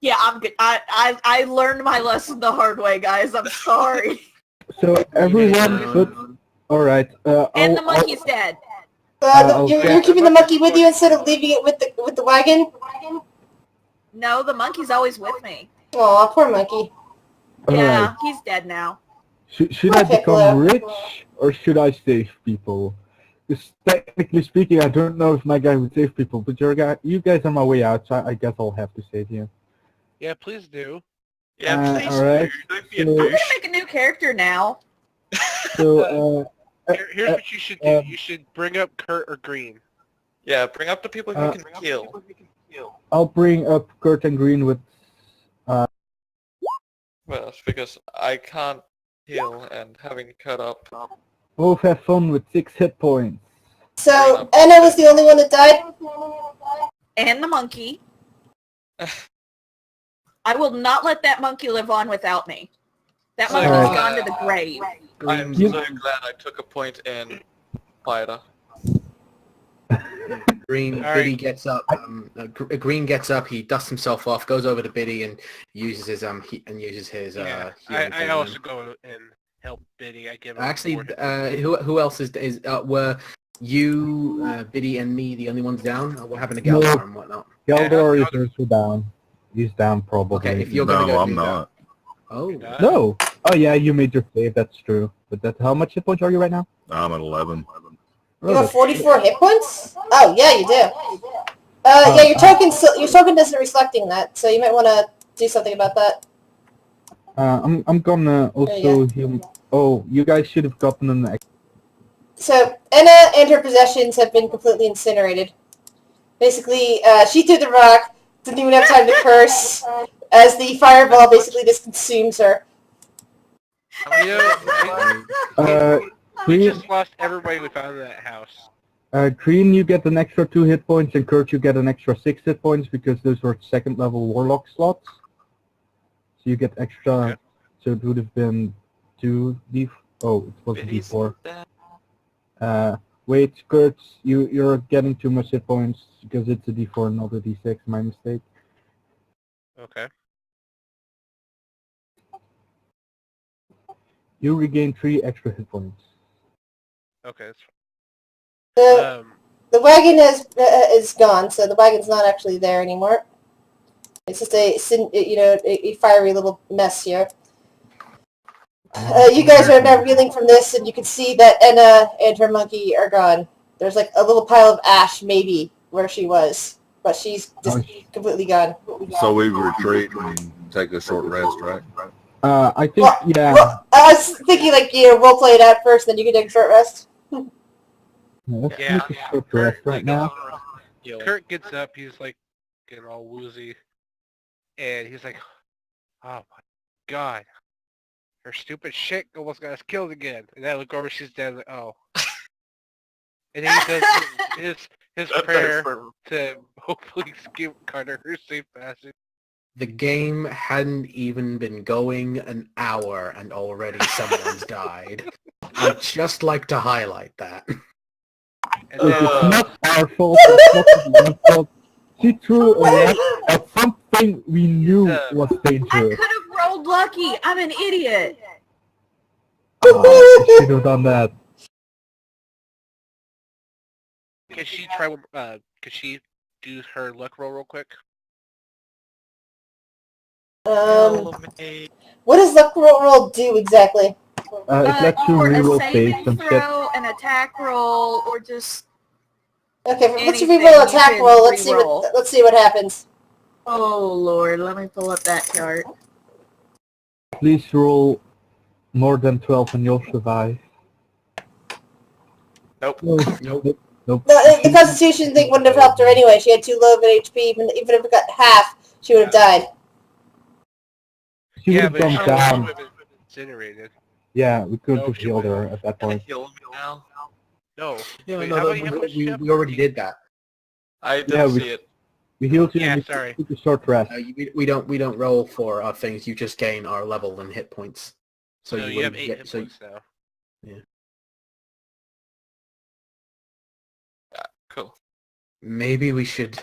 Yeah, I'm good. I learned my lesson the hard way, guys. I'm sorry. So everyone put... Alright, And the monkey's dead. You're keeping the monkey with you instead of leaving it with the wagon? No, the monkey's always with me. Aw, poor monkey. Yeah, Alright. he's dead now. Should I become rich, or should I save people? Because technically speaking, I don't know if my guy would save people, but you guys are my way out, so I guess I'll have to save you. Yeah, please do. Yeah, please alright. do. Don't be a So- We're douche. gonna make a new character now. So, Here's what you should do. You should bring up Kurt or Green. Yeah, bring up the people who can kill. I'll bring up Kurt and Green with... Well, it's because I can't heal and having cut up. Both have fun with 6 hit points. So Anna was the only one that died. And the monkey. I will not let that monkey live on without me. That monkey's Alright. gone to the grave. I'm so glad I took a point in fighter. Green All Biddy right. gets up. Green gets up. He dusts himself off, goes over to Biddy, and uses his Yeah, healing I thing. also go and help Biddy. I give him Actually, 4 hit points. who else were you, Biddy, and me the only ones down? What happened to No. Galdar and whatnot? Galdor is also down. He's down probably. Okay, if you're gonna No, go I'm do that. not. Oh, No! Oh yeah, you made your save, that's true. But how much hit points are you right now? I'm at 11. You have 44 hit points? Oh yeah, you do. Yeah, your token doesn't reflecting that, so you might want to do something about that. I'm gonna also heal... Oh, you guys should have gotten an... So Anna and her possessions have been completely incinerated. Basically, she threw the rock, didn't even have time to curse, as the fireball basically just consumes her. You know, we Green, just lost everybody we found in that house. Green, you get an extra 2 hit points, and Kurt, you get an extra 6 hit points because those were 2nd level warlock slots. So you get extra. Okay. So it would have been 2d. Oh, it was Biddy's d4. dead. Wait, Kurtz, you're getting too much hit points because it's a D4 not a D6. My mistake. Okay. You regain 3 extra hit points. Okay, that's The, fine. the wagon is gone, so the wagon's not actually there anymore. It's just a fiery little mess here. You guys are now reeling from this, and you can see that Enna and her monkey are gone. There's like a little pile of ash, maybe, where she was, but she's just completely gone. So we retreat and take a short rest, right? I think, yeah. Well, I was thinking role play it out first, then you can take a short rest. Let's Yeah, make a short rest right now. Kurt gets up. He's like getting all woozy, and he's like, "Oh my god, her stupid shit almost got us killed again." And then I look over, she's dead. Like, oh. And then he does his prayer to hopefully give Carter her safe passage. The game hadn't even been going an hour and already someone's died. I'd just like to highlight that. And It's then not our fault. It's not your fault. She threw a rock at something we knew was I dangerous. could have rolled lucky. I'm an idiot. You should have done that. can she try? Could she do her luck roll real quick? What does luck roll do exactly? It lets you Or a reroll saving saves and shit. throw, an attack roll, or just Okay, let's anything reroll you attack can roll. reroll. Let's see what happens. Oh lord, let me pull up that chart. Please roll more than 12 and you'll survive. Nope. Nope. Nope. The Constitution thing wouldn't have helped her anyway. She had too low of an HP. Even if it got half, she would have died. She would Yeah, have but gone she would down. have been incinerated. Yeah, we could Nope, have she healed her wouldn't. at that Can I point. heal me now? No. Yeah, Wait, no, how that- many hit points do you have? we already did that. I didn't Yeah, we- see it. We healed you Yeah, and you sorry. took a short rest. We don't roll for our things. You just gain our level and hit points. So you have wouldn't 8 get- hit so points now. Cool. maybe we should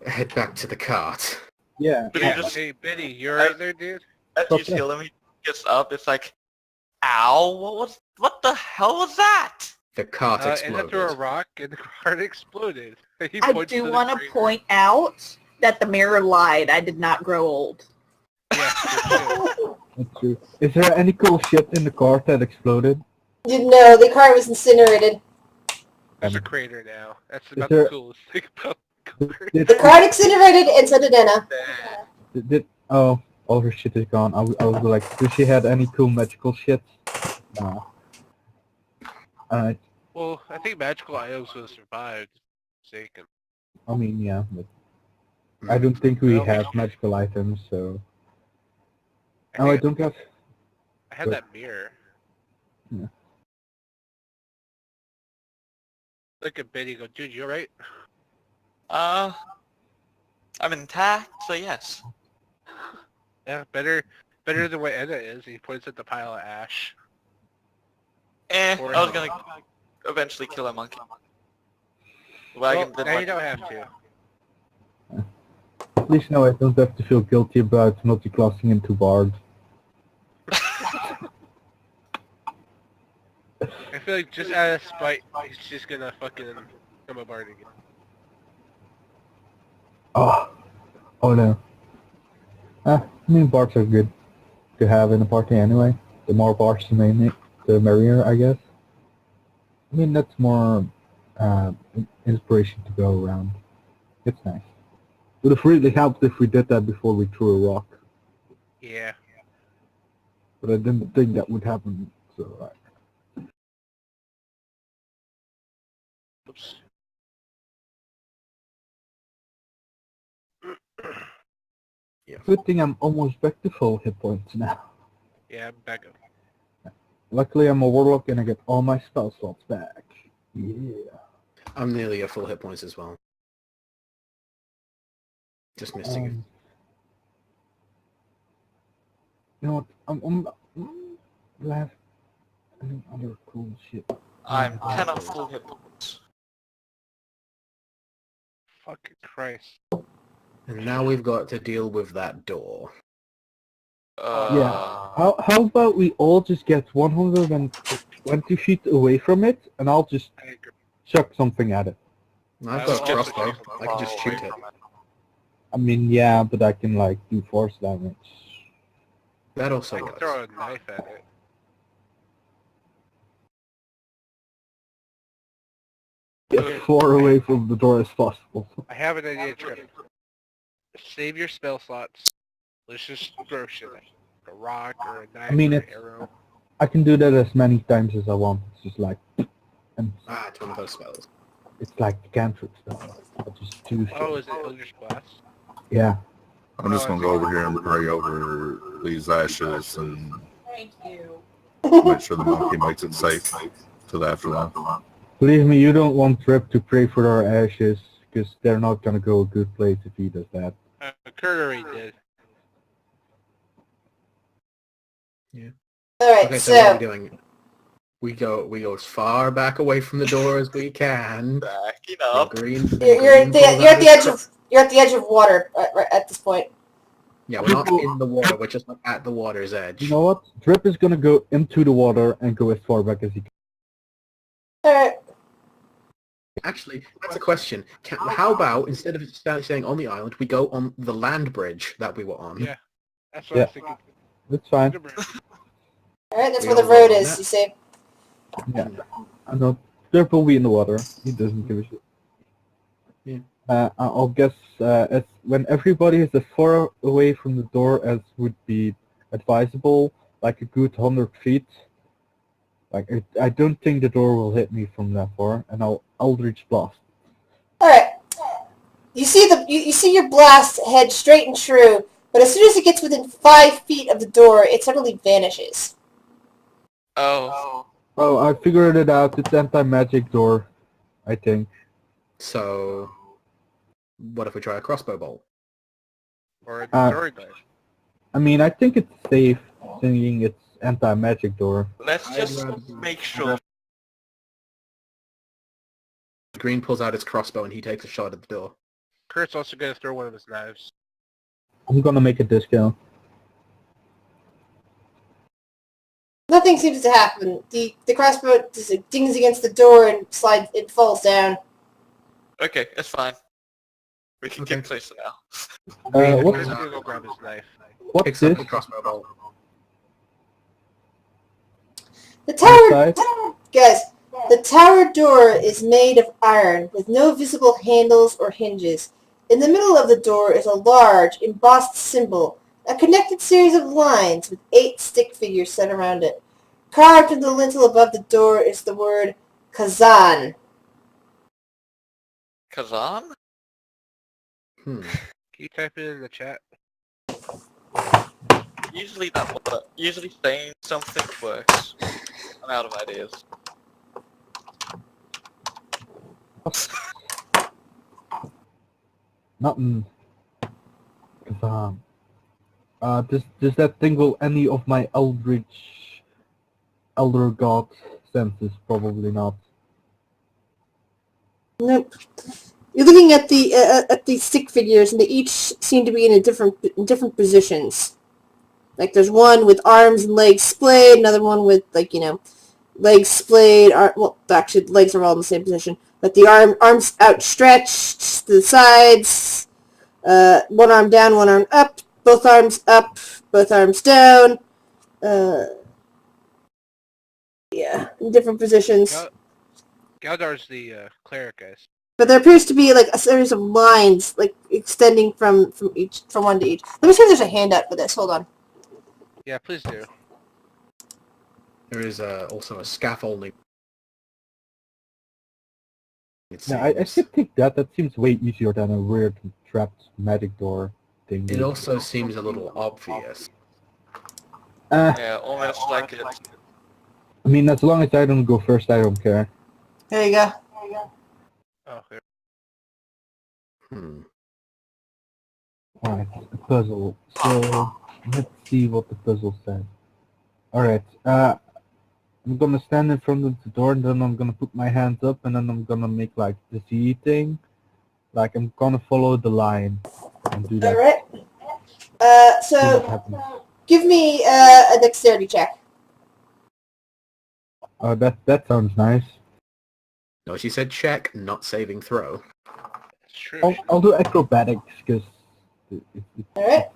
head back to the cart. Yeah. But Yeah. you just, Hey, Benny, you alright there, dude? as he's Okay. healing me, gets up, it's like, ow, what the hell was that? The cart And exploded. I threw a rock and the card exploded. He I points do to the want to crater. point out that the mirror lied. I did not grow old. Yeah, good shit. That's true. Is there any cool shit in the cart that exploded? Didn't know the car was incinerated. There's a crater now. That's about there- the coolest thing about the card. Did, The car incinerated and so did Enna. oh, all her shit is gone. I was like, does she had any cool magical shit? No. Alright. Well, I think magical items would have survived. Mistaken. I mean, yeah, but I don't think we Well, have magical items, so... I Oh, I think don't have... I had that mirror. Yeah. Look at Benny go, dude, you alright? I'm intact, so yes. Yeah, better than what Edna is. He points at the pile of ash. I Or- was gonna eventually kill a monkey. The wagon Well, didn't now like you don't have to. At least now I don't have to feel guilty about multi-classing into Bard. I feel like just out of spite, he's just gonna fucking become a bard again. Oh no. I mean, Bards are good to have in a party anyway. The more Bards the merrier, I guess. I mean, that's more inspiration to go around. It's nice. Would have really helped if we did that before we threw a rock, Yeah. but I didn't think that would happen. So, Oops. good thing I'm almost back to full hit points now. Yeah, I'm back up. Luckily, I'm a warlock and I get all my spell slots back. Yeah. I'm nearly at full hit points as well. Just missing it. You know what? Do I have any other cool shit? I'm 10 off full hit points. Fucking Christ. And now we've got to deal with that door. How about we all just get 120 feet away from it, and I'll just I agree. chuck something at it. I've I got a will also crossbow. shoot I can just shoot it. I mean, yeah, but I can like do force damage. That also I can works. throw a knife at it. Get as far away from the door as possible. I have an idea, Trip. Save your spell slots. Let's just throw shit at it. A rock or a knife mean, or an it's- arrow. I can do that as many times as I want. It's just like, and Ah, it's one of those spells. it's like the cantrip spell. I just do shit. Oh, is it Eldritch Blast? Yeah. I'm just gonna go over here and pray over these ashes and Thank you. make sure the monkey makes it safe to the afterlife. Believe me, you don't want Trip to pray for our ashes, because they're not gonna go a good place if he does that. Kurt already did. Alright, Okay, so what are we so doing? We go as far back away from the door as we can. Backing The up. green, the you're at green the pulls you're out at the his edge of you're at the edge of water right at this point. Yeah, we're not in the water. We're just at the water's edge. You know what? Drip is gonna go into the water and go as far back as he can. Alright. Actually, that's a question. How about instead of staying on the island, we go on the land bridge that we were on? Yeah. That's what I Yeah. was thinking. That's fine. Alright, that's We where the all road go on is, that. you say. Yeah. I know. Drip will be in the water. He doesn't give a shit. Yeah. I'll guess as when everybody is as far away from the door as would be advisable, like a good 100 feet. Like I don't think the door will hit me from that far, and I'll Eldritch Blast. Alright. You see you see your blast head straight and true, but as soon as it gets within 5 feet of the door, it suddenly vanishes. Oh. Oh, I figured it out. It's anti-magic door, I think. So, what if we try a crossbow bolt? Or the throwing knife. I mean, I think it's safe, seeing it's anti-magic door. Let's I'd just rather- make sure. Green pulls out his crossbow and he takes a shot at the door. Kurt's also going to throw one of his knives. I'm gonna make a discount. Nothing seems to happen. The crossbow just dings against the door and it falls down. Okay, it's fine. We can Okay. get closer now. Green What- Kurt's pulls going to out, go grab his knife. What's picks up this? the crossbow bolt. The tower, Inside? guys, the tower door is made of iron with no visible handles or hinges. In the middle of the door is a large, embossed symbol, a connected series of lines with 8 stick figures set around it. Carved into the lintel above the door is the word Kazan. Kazan? Hmm. Can you type it in the chat? Usually usually saying something works. I'm out of ideas. Nothing. Kazan. Does that tingle any of my elder god senses? Probably not. Nope. You're looking at the stick figures, and they each seem to be in different positions. Like there's one with arms and legs splayed, another one with legs splayed. Well, actually, the legs are all in the same position, but the arms outstretched to the sides. One arm down, one arm up. Both arms up, both arms down. Yeah, in different positions. Galdar's the cleric, guys. But there appears to be like a series of lines, like extending from one to each. Let me see if there's a handout for this. Hold on. Yeah, please do. There is also a scaffolding. It Yeah, I seems. should think that. That seems way easier than a weird trapped magic door thing. It also seems a little obvious. Yeah, almost like it's... I mean, as long as I don't go first, I don't care. There you go. Oh, here. Hmm. Alright, a puzzle. So, let's see what the puzzle says. Alright, I'm gonna stand in front of the door and then I'm gonna put my hands up and then I'm gonna make like the Z thing. Like I'm gonna follow the line and do that. Alright. See what So happens. give me a dexterity check. That sounds nice. No, she said check, not saving throw. That's true. I'll do acrobatics because Alright.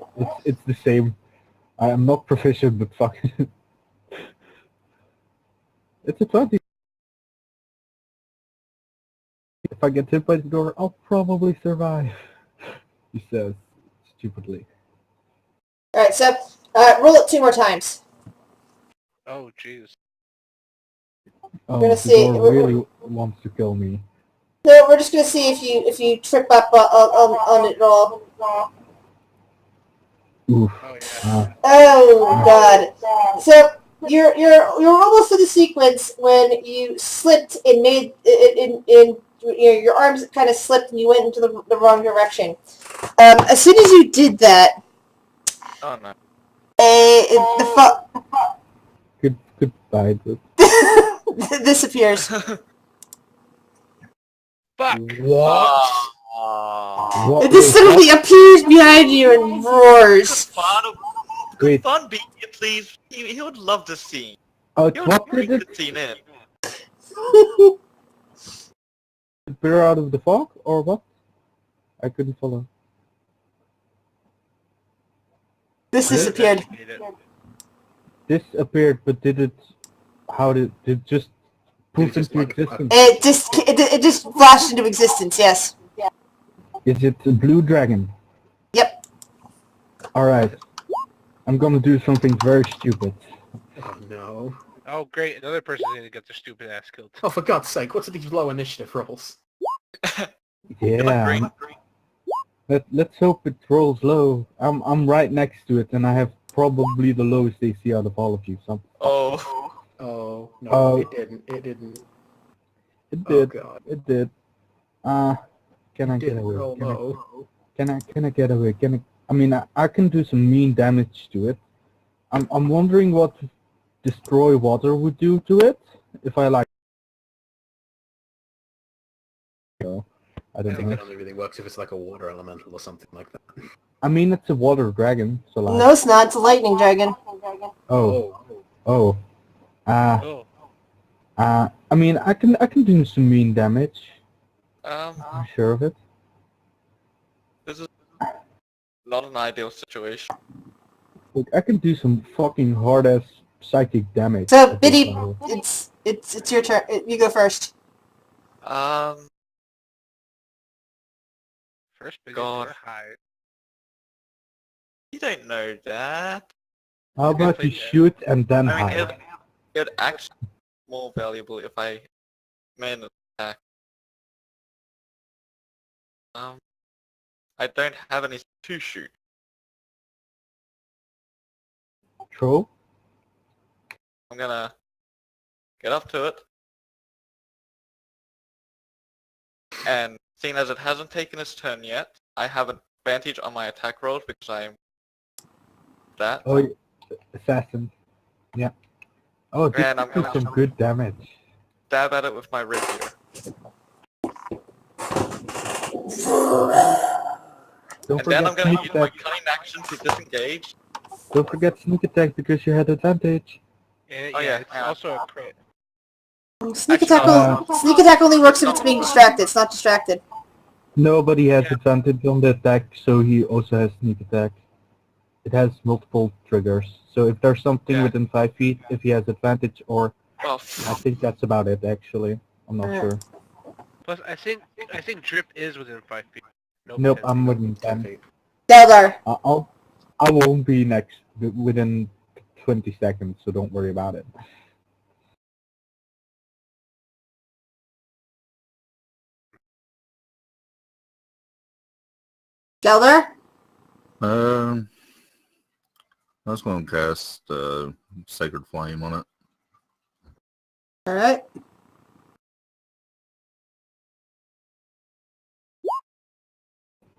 it's the same. I am not proficient, but fuck. It's a 20. If I get hit by the door, I'll probably survive. He says stupidly. Alright, so roll it 2 more times. Oh, jeez. Oh, gonna the see- door really wants to kill me. No, we're just gonna see if you trip up on it roll. Oof. Oh, yeah. Oh god. So you're almost to the sequence when you slipped and made in your arms kind of slipped and you went into the wrong direction. As soon as you did that, Oh no. Goodbye. disappears. Fuck! What? Ah. It just suddenly appears behind you and roars. Wait. Fun being it, please. He would love this scene. Oh, He it's would what bring did the it scene in. appear out of the fog or what? I couldn't follow. This disappeared. Disappeared, but did it? How did it just Did it poof just, into like, existence? It just flashed into existence. Yes. Is it a blue dragon? Yep. All right. I'm gonna do something very stupid. Oh no. Oh, great. Another person's gonna get their stupid ass killed. Oh, for God's sake, what's these low initiative rolls? Yeah. Let's hope it rolls low. I'm right next to it, and I have probably the lowest AC out of all of you. So Oh. Oh, no, Oh. it didn't. It didn't. it Oh, did. God. It did. Can I It get didn't away? roll Can low. I get away? I mean, I can do some mean damage to it. I'm wondering what destroy water would do to it if I like. I I don't think know. that only really works if it's like a water elemental or something like that. I mean, it's a water dragon, so like. No, it's not. It's a lightning dragon. Oh. Oh. Oh. Oh. I mean, I can do some mean damage. I'm sure of it. This is not an ideal situation. Look, I can do some fucking hard ass psychic damage. So, at this Biddy, level. it's your turn. You go first. First big God. high. You don't know that. How about you shoot and then I mean, hide? it'd actually be more valuable if I made an attack. I don't have any to shoot. Troll? I'm gonna get up to it. And seeing as it hasn't taken its turn yet, I have an advantage on my attack rolls because I'm that. Oh, assassin. Yeah. Oh, this And I'm do gonna some good damage. stab at it with my rapier. Don't And then I'm forget gonna sneak use my attack. cunning action to disengage. Don't forget sneak attack because you had advantage. And, Oh, yeah, it's yeah. also a crit. Sneak Actually, attack. no. Sneak attack only works if it's being distracted. It's not distracted. Nobody has Yeah. advantage on the attack, so he also has sneak attack. It has multiple triggers. So if there's something Yeah. within 5 feet, if he has advantage, or Well, I think that's about it actually. I'm not Yeah. sure. Plus, I think Drip is within 5 feet. Nope, 10 I'm feet. within 10 10. feet. Deldar. I won't be next within 20 seconds, so don't worry about it. Deldar. I was going to cast Sacred Flame on it. All right.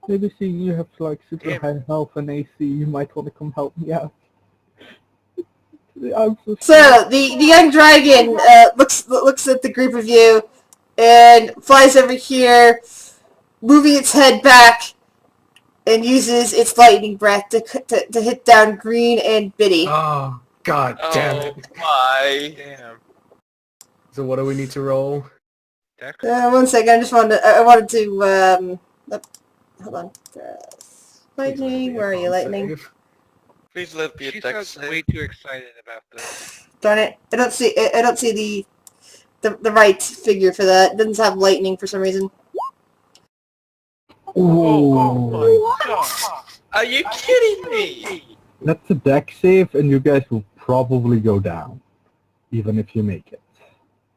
Maybe seeing you have like super Damn. high health and AC, you might want to come help me out. I'm so So the young dragon looks at the group of you and flies over here, moving its head back, and uses its lightning breath to hit down Green and Biddy. Oh, god damn Oh it. my. Damn. So what do we need to roll? Dex? 1 second. I wanted to hold on. Please let it Lightning, be a where are you, con Lightning? save. Please let it be a She dex sounds way save. too excited about this. Darn it! I don't see the right figure for that. It doesn't have lightning for some reason. Oh my god. Are you kidding me? That's a deck save, and you guys will probably go down, even if you make it.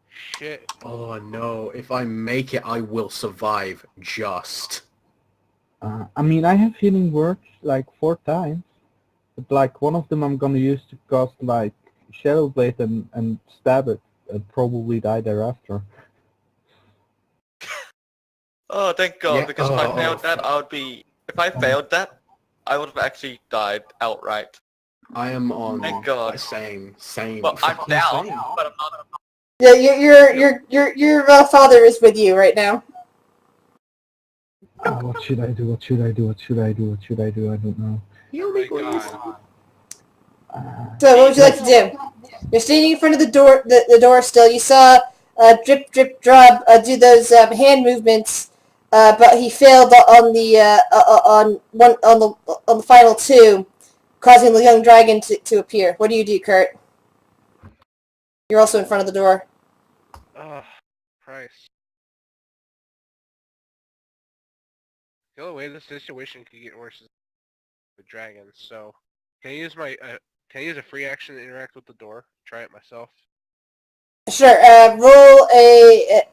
Shit. Oh no, if I make it, I will survive just. I mean, I have healing words like 4 times, but like one of them I'm gonna use to cast like Shadow Blade and stab it, and probably die thereafter. Oh, thank God, Yeah. because if I Oh, failed that, I would be... If I failed that, I would have actually died outright. I am on Thank God. same. Well, I'm fucking down, same. but I'm not... Yeah, your father is with you right now. What should I do? What should I do? What should I do? What should I do? I don't know. Oh my God. So what would you like to do? You're standing in front of the door. The door still. You saw Drip Drip Drop do those hand movements, but he failed on the on the final 2, causing the young dragon to appear. What do you do, Kurt? You're also in front of the door. Oh, Christ. The only way this situation could get worse is with dragons, so... Can I use my, can I use a free action to interact with the door? Try it myself? Sure.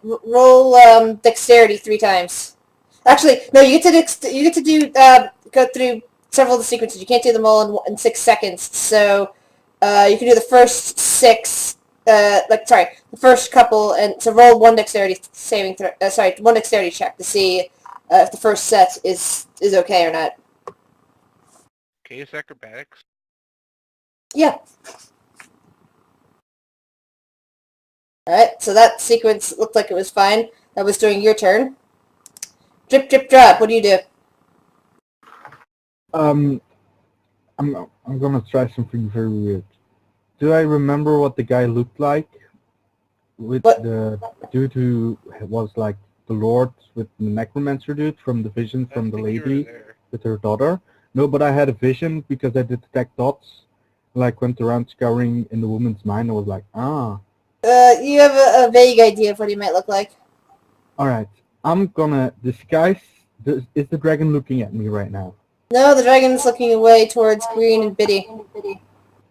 Roll dexterity 3 times. Actually, no. You get to do go through several of the sequences. You can't do them all in 6 seconds. So you can do the first 6. The first couple, and so roll 1 dexterity saving throw. 1 dexterity check to see if the first set is okay or not. Can you use acrobatics? Yeah. Alright, so that sequence looked like it was fine. That was during your turn. Drip, drip, drop. What do you do? I'm gonna try something very weird. Do I remember what the guy looked like? With What? the dude who was like the Lord with the necromancer dude from the vision I from the think you were lady there. with her daughter? No, but I had a vision because I did detect dots. Like went around scouring in the woman's mind. I was like, ah. You have a vague idea of what he might look like. Alright, I'm gonna disguise... Is the dragon looking at me right now? No, the dragon's looking away towards Green and Biddy.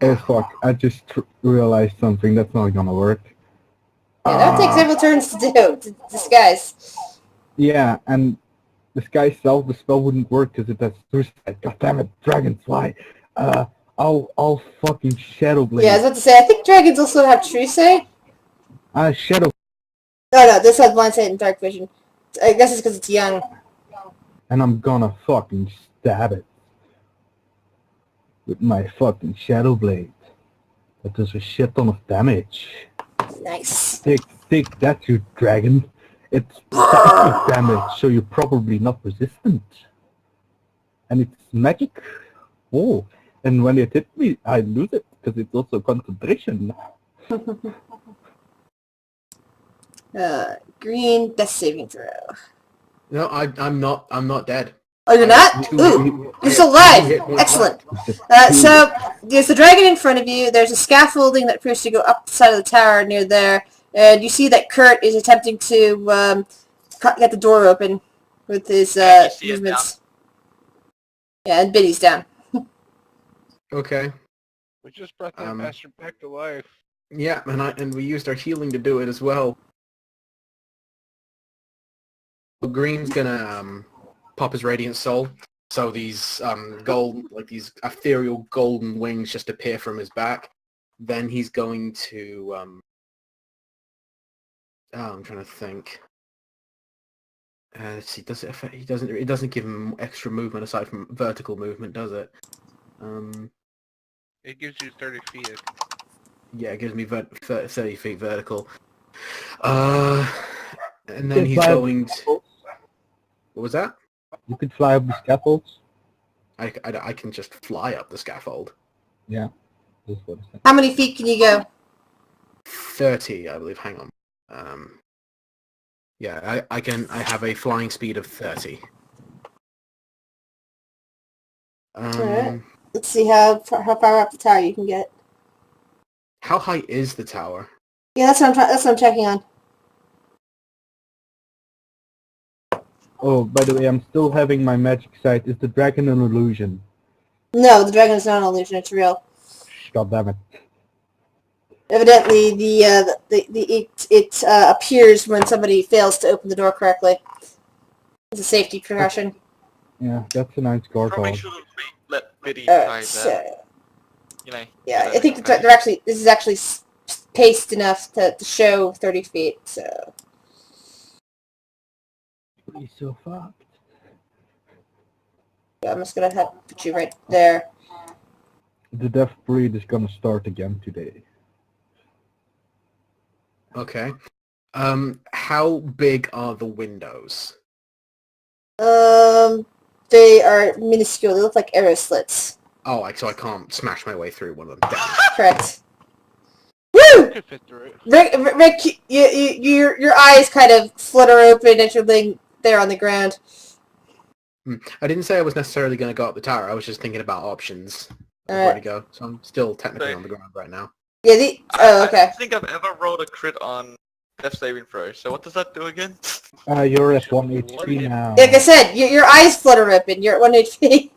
Oh fuck, I just realized something. That's not gonna work. Yeah, that would take several turns to do, to disguise. Yeah, and disguise self, the spell wouldn't work because it has suicide. God damn it, dragons, why? I'll fucking Shadow Blade. Yeah, I was about to say, I think dragons also have True Sight. Shadow... No, this has Blind Sight and Dark Vision. I guess it's because it's young. And I'm gonna fucking stab it. With my fucking Shadow Blade. That does a shit ton of damage. Nice. Take that, you dragon. It's psychic damage, so you're probably not resistant. And it's magic. Oh, and when it hit me, I lose it, because it's also concentration. Green, death saving throw. No, I'm not dead. Oh, you're not? Ooh, you're still alive. Excellent. So there's the dragon in front of you. There's a scaffolding that appears to go up the side of the tower near there, and you see that Kurt is attempting to get the door open with his movements. Yeah, and Biddy's down. Okay. We just brought that bastard back to life. Yeah, and we used our healing to do it as well. Green's gonna pop his radiant soul, so these these ethereal golden wings just appear from his back. Then he's going to I'm trying to think. Let's see, does it affect? It doesn't give him extra movement aside from vertical movement, does it? It gives you 30 feet. Yeah, it gives me 30 feet vertical. And then You he's fly up the going... scaffolds. What was that? You could fly up the scaffolds. I can just fly up the scaffold. Yeah. That's what I said. How many feet can you go? 30, I believe. Hang on. Yeah, I have a flying speed of 30. Alright. Let's see how far up the tower you can get. How high is the tower? Yeah, that's what I'm checking on. Oh, by the way, I'm still having my magic sight. Is the dragon an illusion? No, the dragon is not an illusion. It's real. God damn it. Evidently, it appears when somebody fails to open the door correctly. It's a safety precaution. Yeah, that's a nice Probably gargoyle. shouldn't let Biddy try that. So, You know. yeah, get I think that this is actually paced enough to show 30 feet. So, He's so fucked. yeah, I'm just gonna have to put you right there. The death breed is gonna start again today. Okay. How big are the windows? They are minuscule. They look like arrow slits. Oh, so I can't smash my way through one of them. Damn. Correct. Woo! Could fit through it. Rick, your eyes kind of flutter open as you're laying there on the ground. I didn't say I was necessarily going to go up the tower. I was just thinking about options of where to go. So I'm still technically on the ground right now. Yeah, oh, I okay. don't think I've ever rolled a crit on death saving throw. So what does that do again? You're at 1 HP now. Like I said, your eyes flutter open. You're at 1 HP.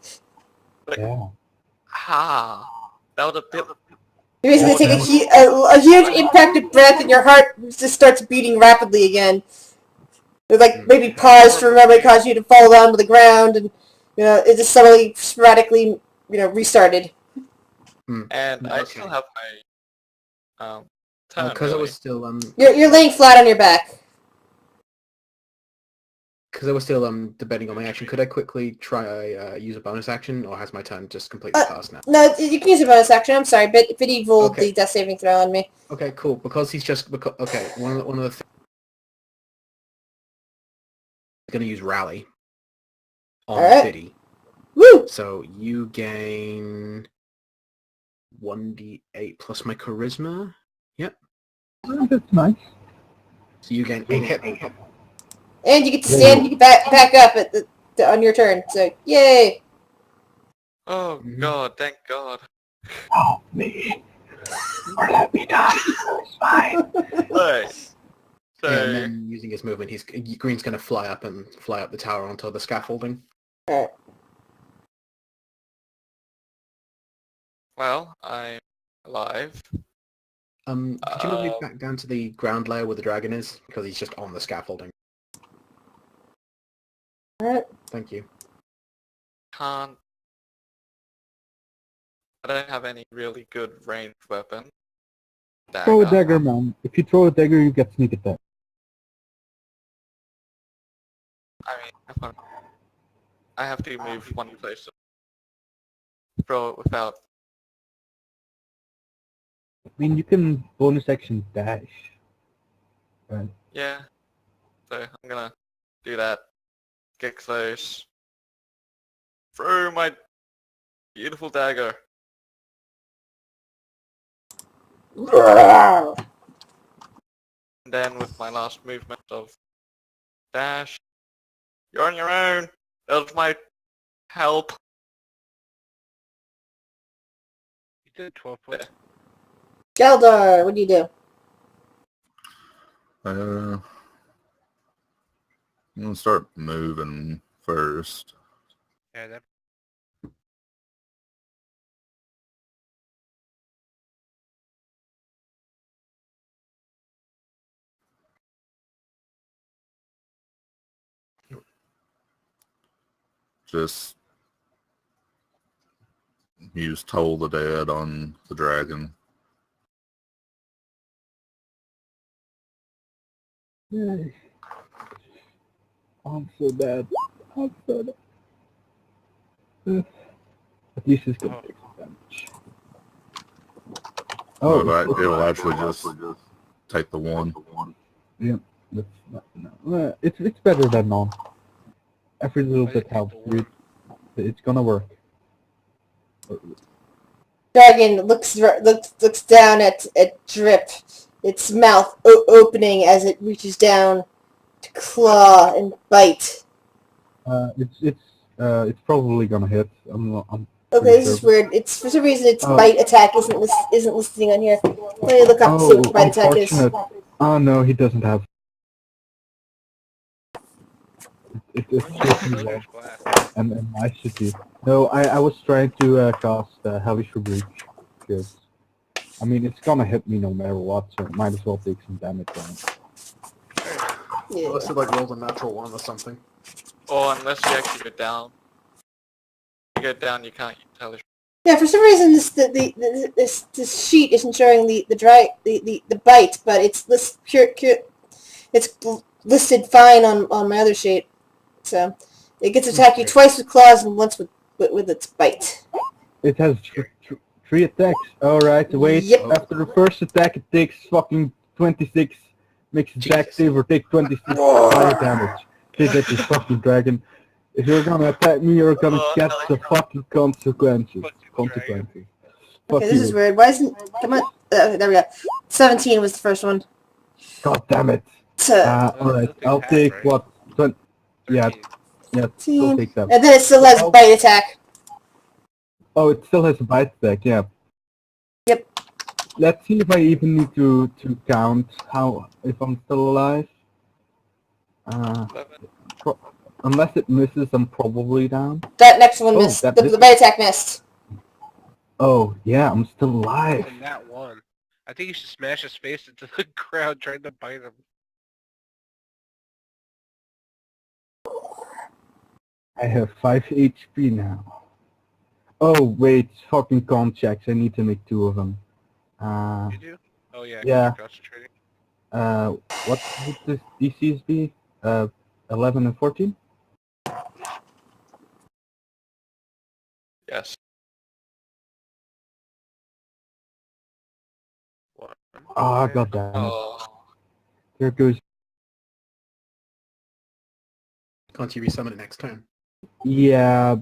Yeah. That was a bit. You're basically going to take a huge impacted breath and your heart just starts beating rapidly again. Like maybe pause for a moment, cause you to fall down to the ground, and it just suddenly, sporadically, restarted. And I still have my turn. Because I Really. was still You're laying flat on your back. Because I was still debating on my action. Could I quickly try use a bonus action, or has my turn just completely passed now? No, you can use a bonus action. I'm sorry, but Biddy rolled the death saving throw on me. Okay, cool. Because he's just okay. One of the things I'm going to use rally on Biddy. Woo! So you gain 1d8 plus my charisma. Yep. Oh, that's nice. So you gain 8 hit points. And you get to stand back up at on your turn. So yay! Oh God! Thank God. Help me. Or let me die. It's fine. Right. So And then using his movement, Green's going to fly up the tower onto the scaffolding. Alright. well, I'm alive. Could you move me back down to the ground layer where the dragon is? Because he's just on the scaffolding. Alright. Thank you. I don't have any really good ranged weapon. Throw a dagger, man. If you throw a dagger, you get sneak attack. I mean, I have to move one place to throw it without. I mean, you can bonus action dash. Right. Yeah. So I'm gonna do that. Get close. Throw my beautiful dagger. And then with my last movement of dash, you're on your own. That was my help. You did 12 points. Galdar, what do you do? I'm gonna start moving first. Yeah, that. Just use Toll the Dead on the dragon. Yay. I'm so bad. I'm so bad. At least it's gonna take some damage. Oh, it'll actually just take the one. yeah. That's no. It's better than none. Every little Why did bit it take helps, the dude. one? It's gonna work. Dragon looks down at Drip, its mouth opening as it reaches down to claw and bite. It's probably gonna hit. I'm Okay, pretty this sure. is weird. It's for some reason its Oh. bite attack isn't listing on here. Let me look up and see what the bite attack is. Unfortunate. Oh no, he doesn't have. It's tricky, There's glass. and I should be. No, I was trying to cast Hellish Rebuke, because I mean it's gonna hit me no matter what, so might as well take some damage on it. Yeah. Unless it like rolled a natural 1 or something. Or unless you actually go down. If you go down, you can't tell. Yeah, for some reason this sheet isn't showing the bite, but it's listed fine on my other sheet. So it gets to attack you twice with claws and once with its bite. It has 3 attacks. Alright, wait. Yep. After the first attack, it takes fucking 26. Makes attack Jesus. save or take 26 fire damage. Say that, you fucking dragon. If you're gonna attack me, you're gonna get the fucking consequences. Fucking Fuck Okay, this is you. weird. Why isn't... Come on. There we go. 17 was the first one. God damn it. So, Alright, Those I'll things take half, what? 20, yeah, 13. yeah, I'll 17. take that. And then it still has a bite attack. Oh, it still has a bite attack, yeah. Yep. Let's see if I even need to count if I'm still alive. Unless it misses, I'm probably down. That next one Oh, missed. that The missed. bite attack missed. Oh, yeah, I'm still alive. And that one. I think you should smash his face into the ground trying to bite him. I have 5 HP now. Oh, wait, fucking con checks. I need to make 2 of them. You do? Oh yeah, 'cause Yeah. you're concentrating. What would this DCs be? 11 and 14? Yes. One. Ah, god damn it. Oh. There goes. Can't you resummon it next turn? Yeah,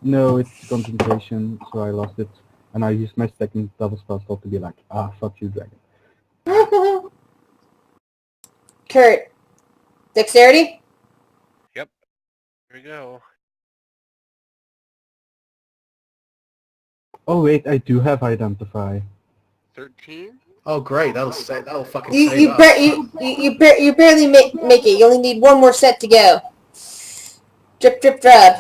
no, it's concentration, so I lost it. And I used my second double spell slot to be like, fuck you, dragon. Kurt. Dexterity? Here we go. Oh wait, I do have identify. 13? Oh great, that'll fucking You save you, us. you barely make it. You only need one more set to go. Drip, drip, drab.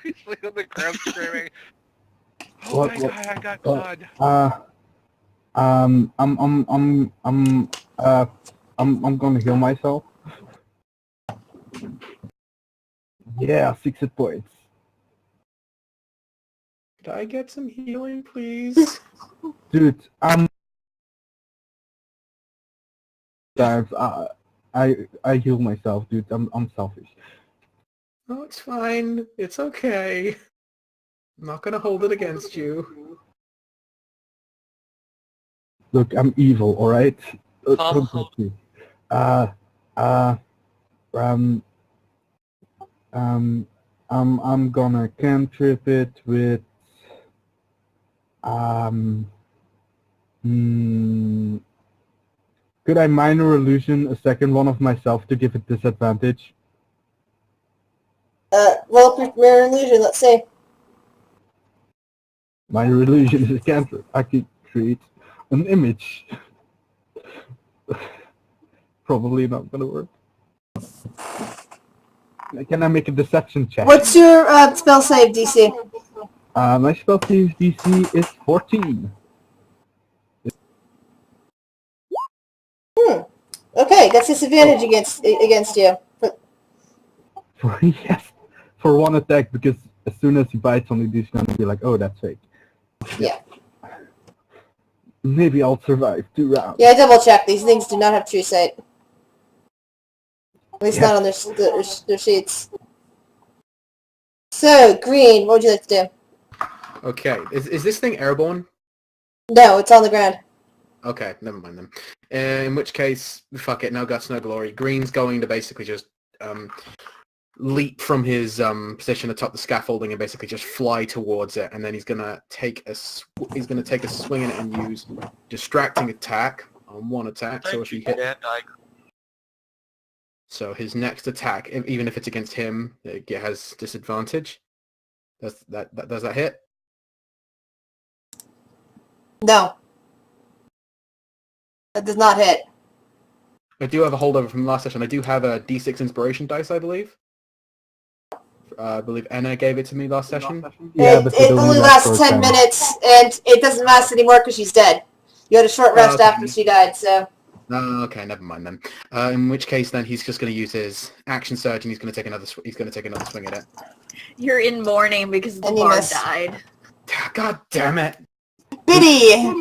He's like on the ground screaming. Oh What- my what- god, I got clawed. I'm gonna heal myself. Yeah, 6 hit points. Could I get some healing, please? Dude, I heal myself, dude. I'm selfish. Oh, it's fine. It's okay. I'm not gonna hold it against you. Look, I'm evil, alright? Don't Oh. touch me. I'm gonna cantrip it with could I minor illusion a second one of myself to give it disadvantage? Roll up mirror illusion. Let's see. Minor illusion is a cantrip. I could create an image. Probably not gonna work. Can I make a deception check? What's your spell save DC? My spell save DC is 14. Okay, that's disadvantage against you. Yes, for one attack, because as soon as he bites on it, he's gonna be like, oh, that's fake. Yeah. Maybe I'll survive 2 rounds. Yeah, double check. These things do not have true sight. At least not on their sheets. So, Green, what would you like to do? Okay. Is this thing airborne? No, it's on the ground. Okay, never mind then. In which case, fuck it, no guts, no glory. Green's going to basically just leap from his position atop the scaffolding and basically just fly towards it, and then he's gonna take a swing at it and use distracting attack on one attack. So if he hit, so his next attack, even if it's against him, it has disadvantage. Does that hit? No. That does not hit. I do have a holdover from last session. I do have a D6 inspiration dice, I believe. I believe Anna gave it to me last session. Yeah, It, but it only lasts 10 minutes, and it doesn't last anymore because she's dead. You had a short rest okay. after she died, so... Okay, never mind then. In which case, then he's just going to use his action surge, and he's going to take another. He's going to take another swing at it. You're in mourning because the And you bard miss. died. God damn it! Biddy!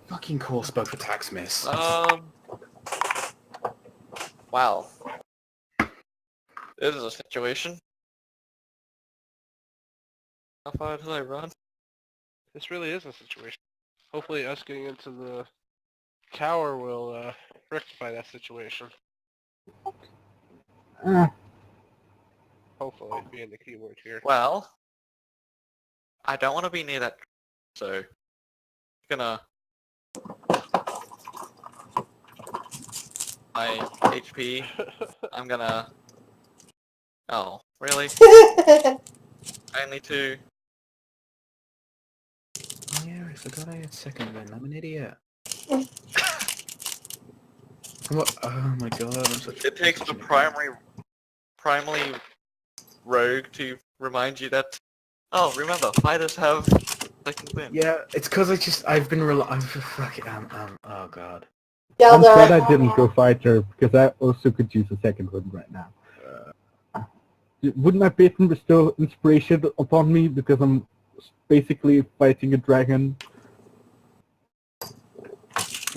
Fucking course, both attacks miss. Wow. This is a situation. How far did I run? This really is a situation. Hopefully us getting into the tower will rectify that situation. Hopefully, being the key word here. Well, I don't want to be near that, so I'm gonna my HP. I'm gonna. Oh, really? Only 2. Oh, yeah, I forgot I had second win. I'm an idiot. What? Oh my god, I'm such. It takes the primarily rogue to remind you that. Oh, remember, fighters have second win. Yeah, it's because I've been fuck it, oh god. I'm glad Yaldar. I didn't go fighter, because I also could use a second one right now. Wouldn't my patron bestow inspiration upon me because I'm basically fighting a dragon?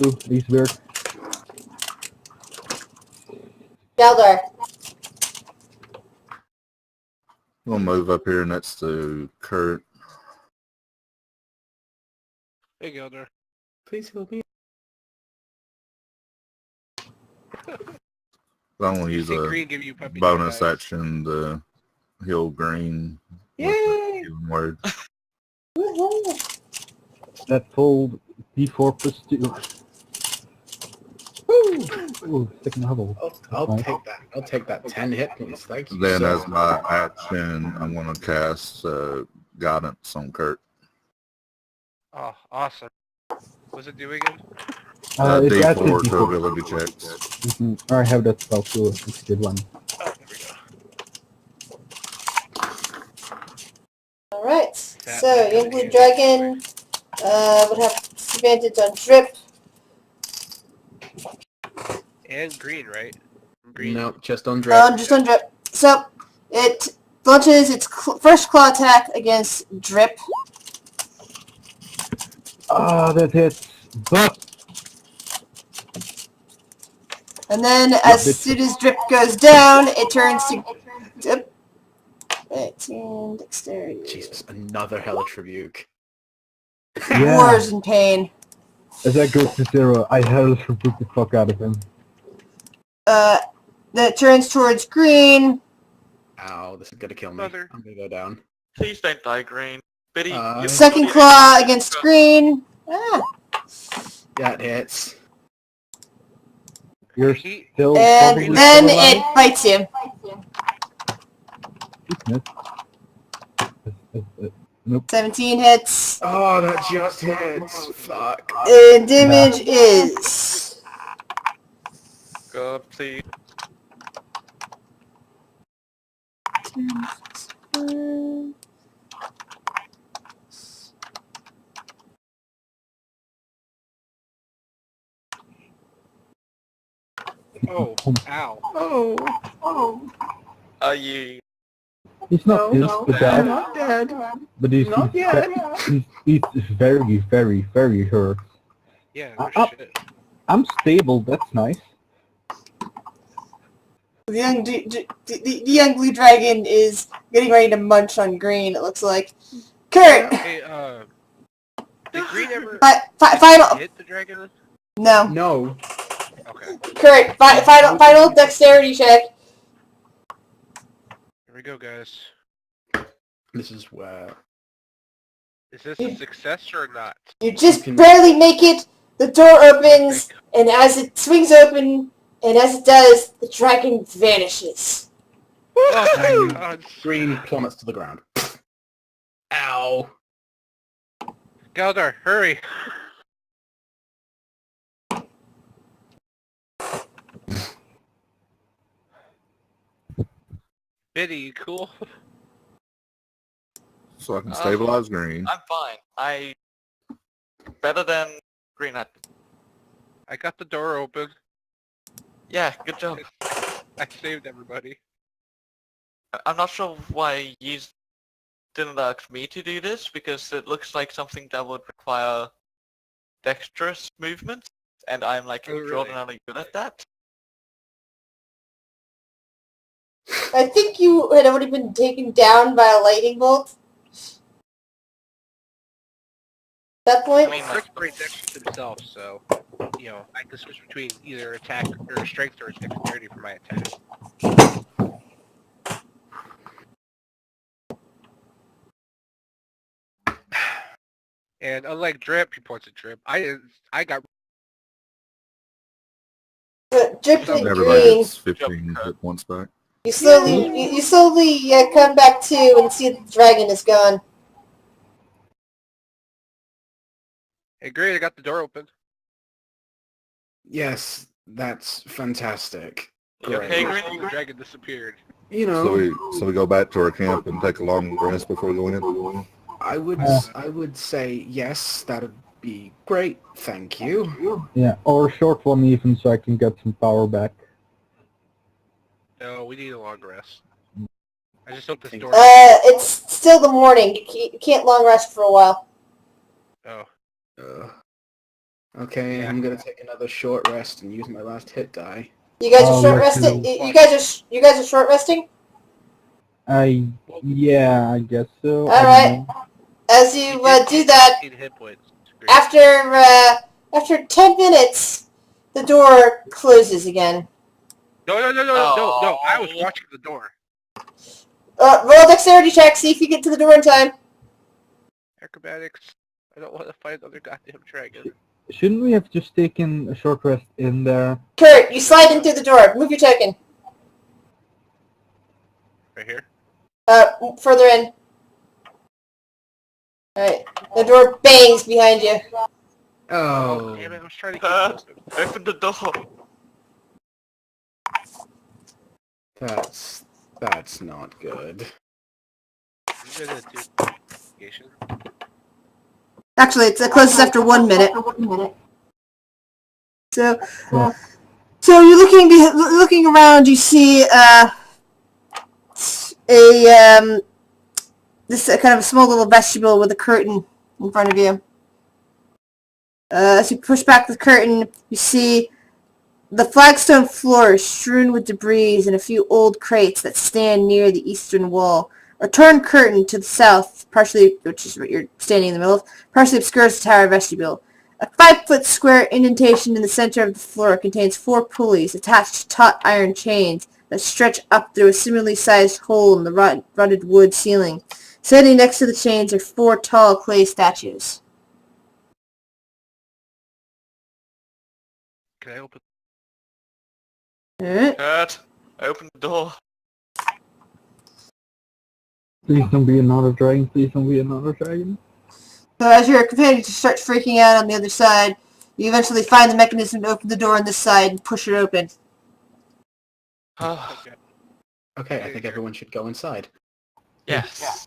Ooh, he's weird. Yaldar. We'll move up here next to Kurt. Hey, Gilder. Please help me. I'm gonna use See a Green give you puppy bonus dog eyes. action to heal Green. with Yay! the healing word. Woohoo! That full D4 plus 2. Ooh, second level. I'll That's take that. I'll take that 10 hit points. Thank you. Then so as my action, I'm gonna cast guidance on Kurt. Oh, awesome. What's it do again? It's actually D4 to D4. ability checks. I have that spell too. It's a good one. Oh, there we go. Alright, so Young Blue Dragon would have disadvantage on Drip. And Green, right? Green. No, just on Drip. Just on Drip. So, it launches its first claw attack against Drip. Ah, that hits. But And then, as soon as Drip goes down, it turns to... 18, dexterity. Jesus, another hellish rebuke. yeah, Wars in pain. as I go to 0, I hellish rebuke the fuck out of him. Then it turns towards Green. Ow, this is gonna kill me. Mother. I'm gonna go down. Please don't die, Green. Biddy, you- Second claw against Green. Ah. That hits. You're He- still And probably then still alive? it bites you. Nope. 17 hits. Oh, that just hits. Fuck. Damage is... God, please. Oh, ow. Oh. Are you? He's not dead, not dead. but he's Not yet. he's very, very, very hurt. Yeah, no shit. I'm stable, that's nice. The young blue dragon is getting ready to munch on Green, it looks like. Kurt! Hey, did Green ever Final... hit the dragon? No. No. Okay. Kurt, final dexterity check. Here we go, guys. This is where... Is this a success or not? You just barely make it. The door opens, and as it swings open, and as it does, the dragon vanishes. Oh my god. Green plummets to the ground. Ow. Galdar, hurry. Biddy, you cool? So I can stabilize Green. I'm fine. Better than Green at. I got the door open. Yeah, good job. I saved everybody. I'm not sure why you didn't ask me to do this, because it looks like something that would require dexterous movement, and I'm like Oh, really? extraordinarily good at that. I think you had already been taken down by a lightning bolt. At that point? I mean, Rick's great dex himself, so, you know, I can switch between either attack or strength or dexterity for my attack. And unlike Drip, he points at Drip, I got... Drip and Everybody Green, gets 15 hit points back. you slowly come back to and see that the dragon is gone. Hey, Green, I got the door open. Yes, that's fantastic. You okay, Great. Green? The dragon disappeared. You know, So we go back to our camp and take a long rest before we go in. I would say yes, that would be great. Thank you. Yeah, or a short one even, so I can get some power back. No, we need a long rest. I just hope this door... It's still the morning. You can't long rest for a while. Oh. Okay, Yeah. I'm gonna take another short rest and use my last hit die. You guys are Oh, short yeah, resting. too. You guys are short resting. Yeah, I guess so. All right. As you do that, 15 hit points. Great. after 10 minutes, the door closes again. No, I was watching the door. Roll a dexterity check. See if you get to the door in time. Acrobatics. I don't want to fight another goddamn dragon. Shouldn't we have just taken a short rest in there? Kurt, you slide in through the door. Move your token. Right here? Further in. Alright. The door bangs behind you. Oh, Damn it, I was trying to keep it open. Open the door. that's not good. You gonna do investigation? Actually, it closes after 1 minute. So you're looking around. You see this kind of a small little vestibule with a curtain in front of you. As you push back the curtain, you see the flagstone floor is strewn with debris and a few old crates that stand near the eastern wall. A torn curtain to the south, which is what you're standing in the middle of, partially obscures the tower vestibule. A 5-foot square indentation in the center of the floor contains 4 pulleys attached to taut iron chains that stretch up through a similarly sized hole in the rotted wood ceiling. Standing next to the chains are 4 tall clay statues. Can I open? Alright. Kurt, open the door. Please don't be another dragon. Please don't be another dragon. So as your companion starts freaking out on the other side, you eventually find the mechanism to open the door on this side and push it open. Okay. Okay, I think everyone should go inside. Yes. I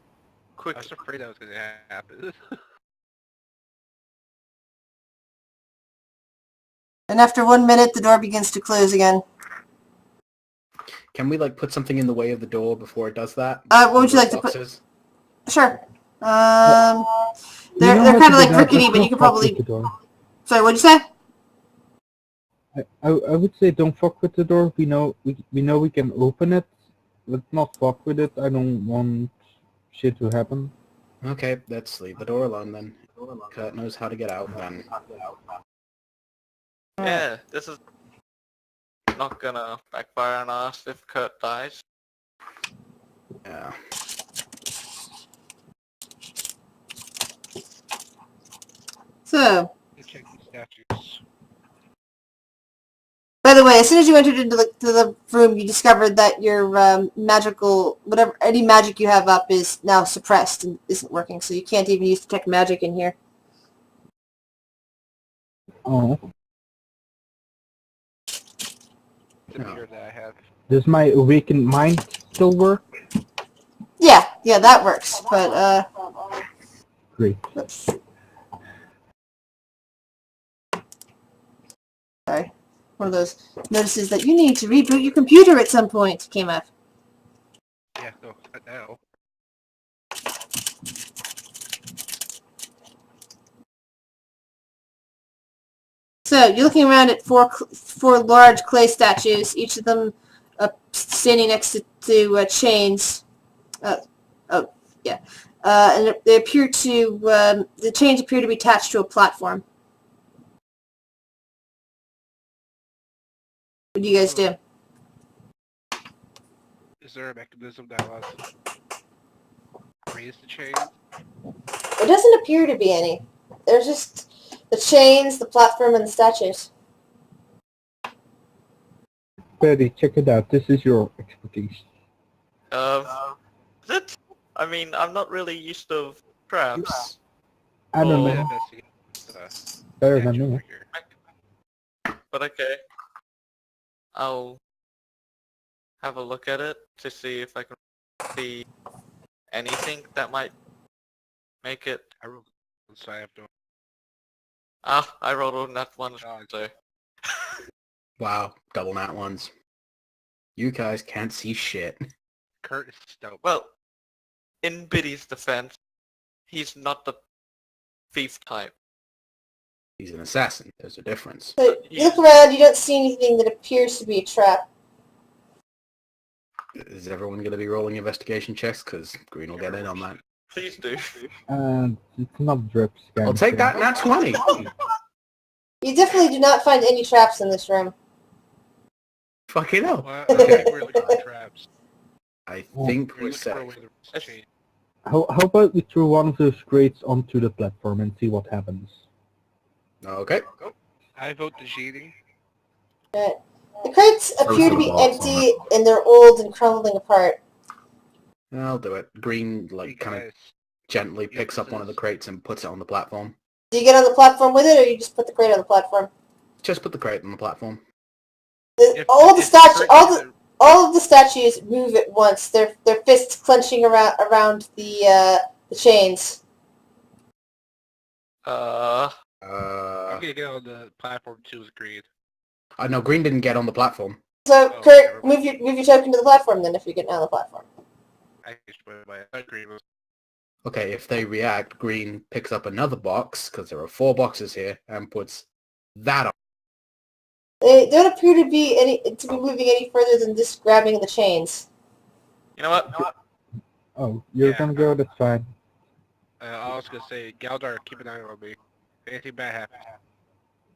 Quick. was afraid that was gonna happen. And after 1 minute, the door begins to close again. Can we put something in the way of the door before it does that? What would you like to put? Boxes? Sure. You know They're how kind of to like do that, rickety, just but you don't could fuck with probably... the door. Sorry, what'd you say? I would say don't fuck with the door. We know we can open it. Let's not fuck with it. I don't want shit to happen. Okay, let's leave the door alone then. Kurt knows how to get out then. Yeah, this is not gonna backfire on us if Kurt dies. Yeah. So, Check the statues. by the way, as soon as you entered into the room, you discovered that your magical, whatever, any magic you have up is now suppressed and isn't working, so you can't even use detect magic in here. Oh, The mirror that I have. does my awakened mind still work? Yeah, that works, but, Great. oops. Sorry. One of those notices that you need to reboot your computer at some point came up. Yeah, no, not now. So you're looking around at four large clay statues, each of them standing next to chains. Yeah, and they appear to the chains appear to be attached to a platform. What do you guys do? Is there a mechanism that allows to raise the chains? There doesn't appear to be any. There's just the chains, the platform, and the statues. Betty, check it out. This is your expertise. Is it? I mean, I'm not really used to traps. I don't Oh. Yeah, know. investigate Better than statue me. over here. But okay. I'll have a look at it to see if I can see anything that might make it. I rolled, so I have no. Ah, I rolled on that one, God. so. Wow, double nat ones. You guys can't see shit. Kurt is stout. Well, in Biddy's defense, he's not the thief type. He's an assassin. There's a difference. So you look around, you don't see anything that appears to be a trap. Is everyone going to be rolling investigation checks? Because Green will get in on that. Please do. And it's not drips. I'll take that nat 20. You definitely do not find any traps in this room. Fucking hell. Well, I think we're looking for traps. I think We're we're looking for a set. way to raise the chain. How about we throw one of those crates onto the platform and see what happens? Okay. I vote the cheating. The crates appear to the be box on empty and they're old and crumbling apart. I'll do it. Green, Hey like, kind of guys, gently Yeah, picks this up one of the is- crates and puts it on the platform. Do you get on the platform with it, or you just put the crate on the platform? Just put the crate on the platform. if- All if of Kurt the statues move at once. Their fists clenching around the chains. I'm gonna get on the platform too with Green. I know Green didn't get on the platform. So Oh, Kurt, never move your token to the platform then if you're getting on the platform. I just went by Green was Okay, if they react, Green picks up another box, because there are 4 boxes here, and puts that on. They don't appear to be moving any further than just grabbing the chains. You know what? Oh, you're Yeah. gonna go? That's fine. I was gonna say, Galdar, keep an eye on me. If anything bad happens,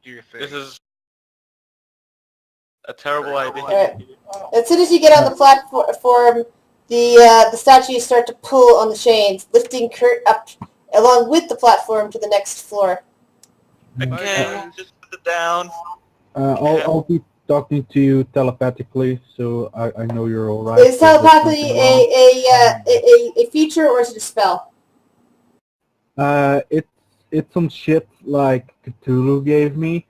do your thing. This is a terrible idea. Alright. As soon as you get on the platform, the statues start to pull on the chains, lifting Kurt up along with the platform to the next floor. Okay, guys. just put it down. I'll be talking to you telepathically, so I know you're all right. Is telepathy a feature or is it a spell? It's some shit like Cthulhu gave me.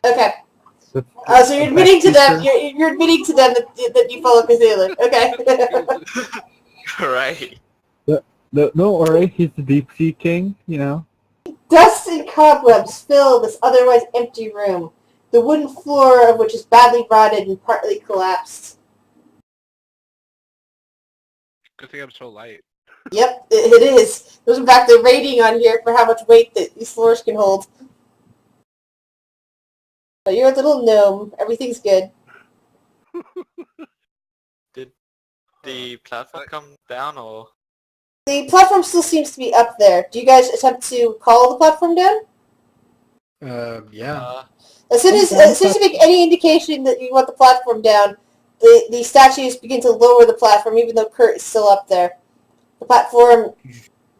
Okay. That's So you're a admitting to bad them. feature. You're admitting to them that you follow Cthulhu. Okay. Right. No worry, he's the deep sea king, you know. Dust and cobwebs fill this otherwise empty room, the wooden floor of which is badly rotted and partly collapsed. Good thing I'm so light. Yep, it is. There's in fact a rating on here for how much weight that these floors can hold. But you're a little gnome. Everything's good. Did the platform come down or? The platform still seems to be up there. Do you guys attempt to call the platform down? Yeah. As soon as you make any indication that you want the platform down, the statues begin to lower the platform, even though Kurt is still up there. The platform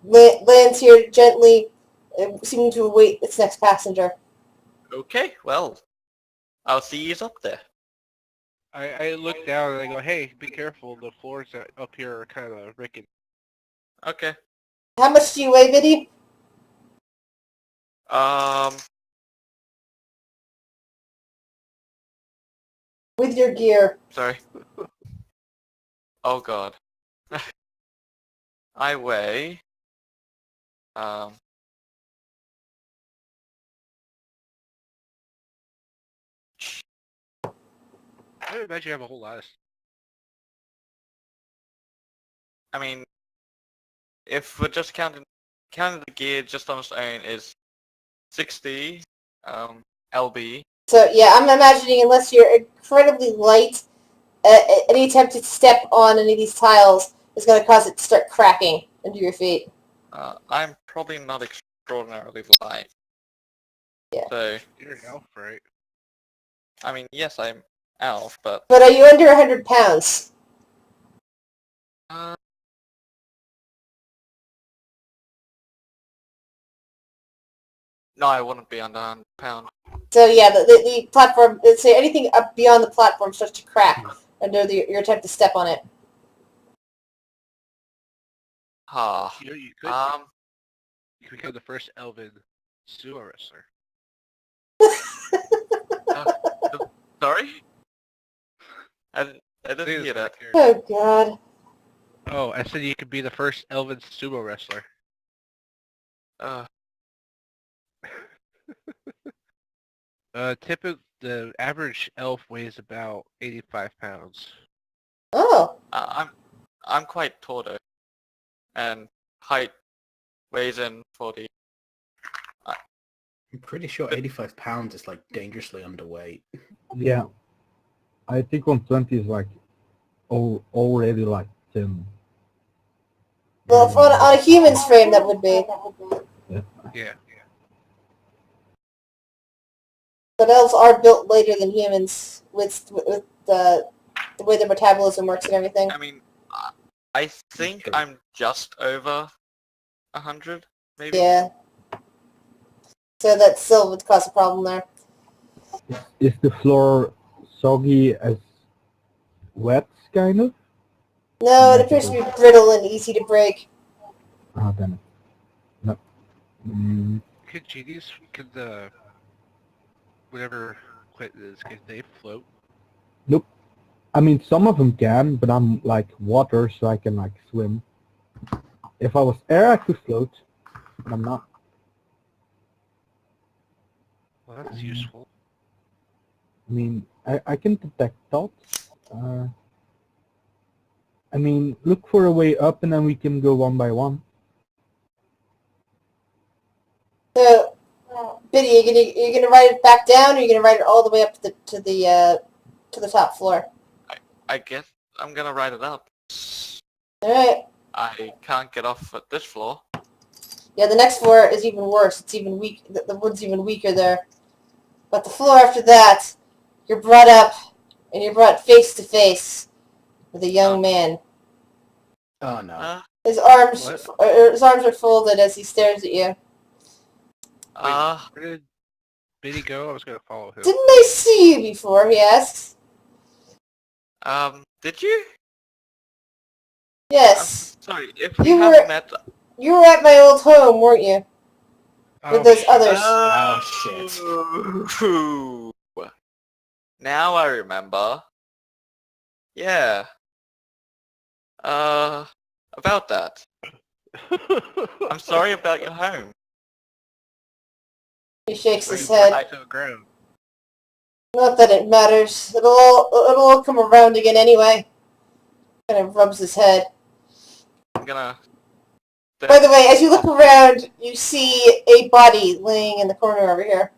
lands here gently, seeming to await its next passenger. Okay, well, I'll see you up there. I look down and I go, hey, be careful, the floors up here are kind of rickety. Okay. How much do you weigh, Biddy? With your gear. Sorry. Oh god. I weigh, I would imagine you have a whole lot of... I mean, if we're just counting the gear just on its own is 60, LB. So yeah, I'm imagining unless you're incredibly light, any attempt to step on any of these tiles is going to cause it to start cracking under your feet. I'm probably not extraordinarily light. Yeah. So, You're an elf, right? I mean, yes, I'm elf, but... But are you under 100 pounds? No, I wouldn't be under 100 pound. So yeah, the platform, say anything up beyond the platform starts to crack under your attempt to step on it. You know, you could become the first elven sumo wrestler. Sorry? I didn't Say this hear that. right here. Oh god. Oh, I said you could be the first elven sumo wrestler. The average elf weighs about 85 pounds. Oh. I'm quite tall though, and height weighs in 40. I'm pretty sure 85 pounds is like dangerously underweight. Yeah. I think 120 is like already like thin. Well, on a human's frame, that would be. Yeah. But elves are built later than humans with the way their metabolism works and everything. I mean, I think I'm just over 100, maybe. Yeah. So that still would cause a problem there. Is the floor soggy as wet, kind of? No, it appears to be brittle and easy to break. Ah, damn it. No. Could the whatever quit is, could they float? Nope. I mean, some of them can, but I'm like water, so I can like swim. If I was air, I could float, but I'm not. Well, that's useful. I mean, I can detect thoughts. I mean, look for a way up, and then we can go one by one. So, Biddy, you gonna ride it back down, or you gonna ride it all the way up to the top floor? I guess I'm gonna ride it up. All right. I can't get off at this floor. Yeah, the next floor is even worse. It's even weak. The wood's even weaker there. But the floor after that, you're brought up, and you're brought face to face with a young man. Oh no. His arms are folded as he stares at you. Where did Biddy go? I was gonna follow him. Didn't I see you before? He asks. Did you? Yes. Sorry, if we haven't met... You were at my old home, weren't you? With those others. Oh shit. Now I remember. Yeah. About that. I'm sorry about your home. He shakes his head. To the ground. Not that it matters. It'll all come around again anyway. Kind of rubs his head. I'm gonna... By the way, as you look around, you see a body laying in the corner over here.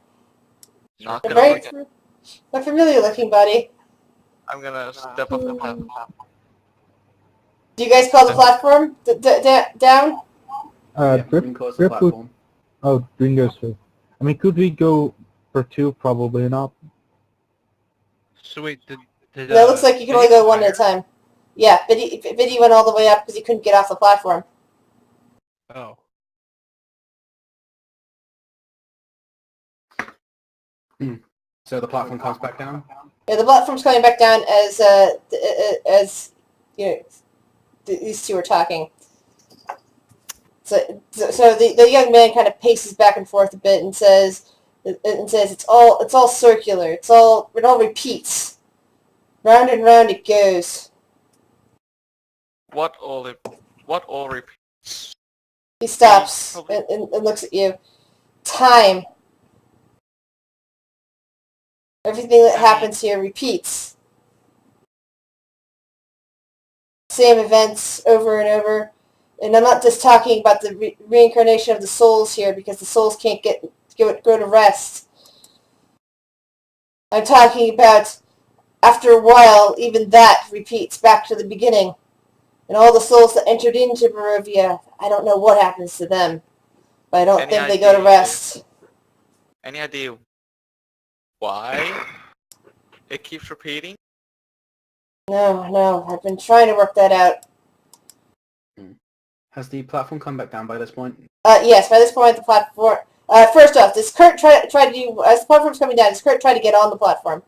Not A gonna very look at... a familiar looking body. I'm gonna step up the platform. Do you guys call the platform down? Yeah, Drip, Green calls the Drip would... platform. Oh, Green goes first. I mean, could we go for two? Probably not. So wait, did No, it looks like you can only go one at a time. Yeah, Biddy went all the way up because he couldn't get off the platform. Oh. So the platform comes back down? Yeah, the platform's coming back down as you know, these two are talking. So the young man kind of paces back and forth a bit and says it's all circular. It all repeats. Round and round it goes. What all repeats? He stops and looks at you. Time. Everything that happens here repeats. Same events over and over. And I'm not just talking about the reincarnation of the souls here because the souls can't go to rest. I'm talking about after a while, even that repeats back to the beginning. And all the souls that entered into Barovia, I don't know what happens to them. But I don't think they go to rest. Any idea why it keeps repeating? No, I've been trying to work that out. Has the platform come back down by this point? Yes, by this point the platform... first off, does Kurt try to do... As the platform's coming down, does Kurt try to get on the platform?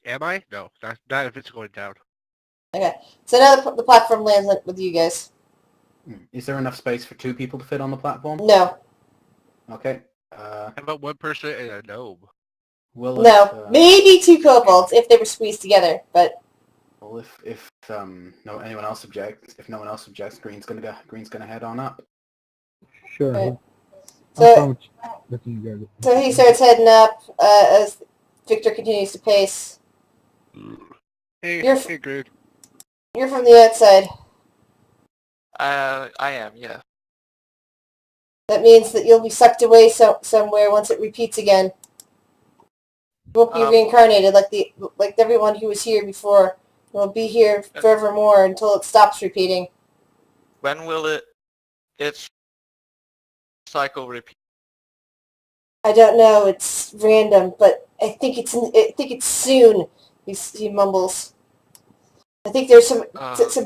Am I? No, not if it's going down. Okay, so now the platform lands with you guys. Is there enough space for two people to fit on the platform? No. Okay. How about one person and a gnome? No, maybe two kobolds if they were squeezed together, but... Well, if anyone else objects, Green's gonna head on up. Sure. Right. So he starts heading up as Victor continues to pace. Hey, Green. You're from the outside. I am, yeah. That means that you'll be sucked away somewhere once it repeats again. You won't be reincarnated like everyone who was here before. You'll be here forevermore until it stops repeating. When will its cycle repeat? I don't know. It's random, but I think it's soon. He mumbles. I think there's some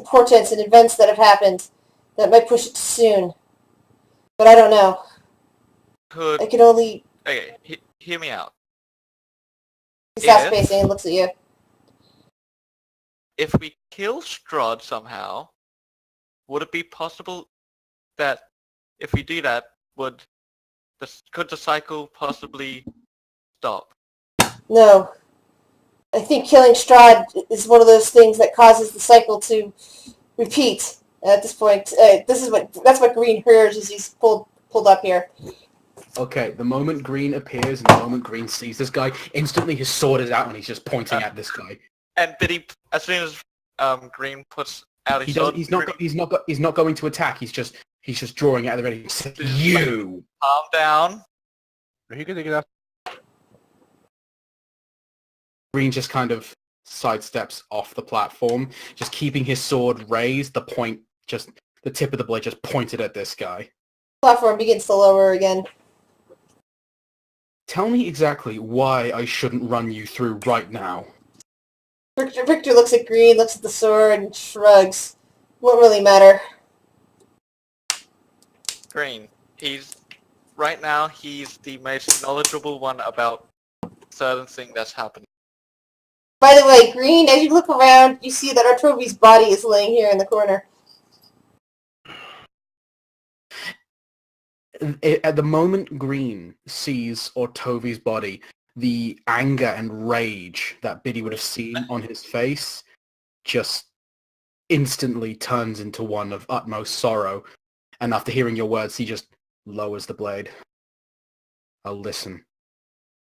portents and events that have happened that might push it to soon, but I don't know. I can only... Okay, hear me out. He stops pacing and looks at you. If we kill Strahd somehow, would it be possible that if we do that, could the cycle possibly stop? No. I think killing Strahd is one of those things that causes the cycle to repeat at this point. That's what Green hears as he's pulled up here. Okay, the moment Green appears and the moment Green sees this guy, instantly his sword is out and he's just pointing at this guy. And Biddy, as soon as Green puts out his sword, he's not going to attack. He's just drawing it at the ready. You calm down. Are you gonna get up? Green just kind of sidesteps off the platform, just keeping his sword raised. The tip of the blade just pointed at this guy. Platform begins to lower again. Tell me exactly why I shouldn't run you through right now. Victor looks at Green, looks at the sword, and shrugs. Won't really matter. Green, right now he's the most knowledgeable one about certain thing that's happening. By the way, Green, as you look around, you see that Artovi's body is laying here in the corner. At the moment Green sees Ortovi's body, the anger and rage that Biddy would have seen on his face just instantly turns into one of utmost sorrow. And after hearing your words, he just lowers the blade. I'll listen.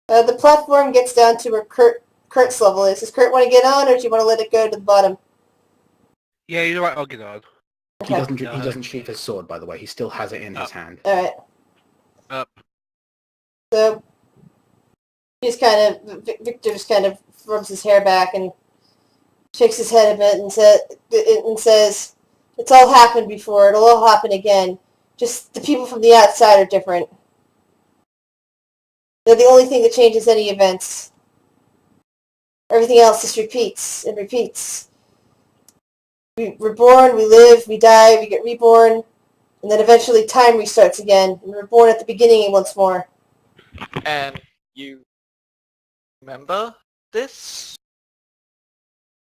The platform gets down to where Kurt's level is. Does Kurt want to get on, or do you want to let it go to the bottom? Yeah, you know what? I'll get on. He doesn't sheath his sword, by the way. He still has it in his hand. All right. Up. So Victor just kind of rubs his hair back and shakes his head a bit and says, "It's all happened before. It'll all happen again. Just the people from the outside are different. They're the only thing that changes any events. Everything else just repeats and repeats. We're born, we live, we die, we get reborn, and then eventually time restarts again, and we're born at the beginning once more." And you remember this?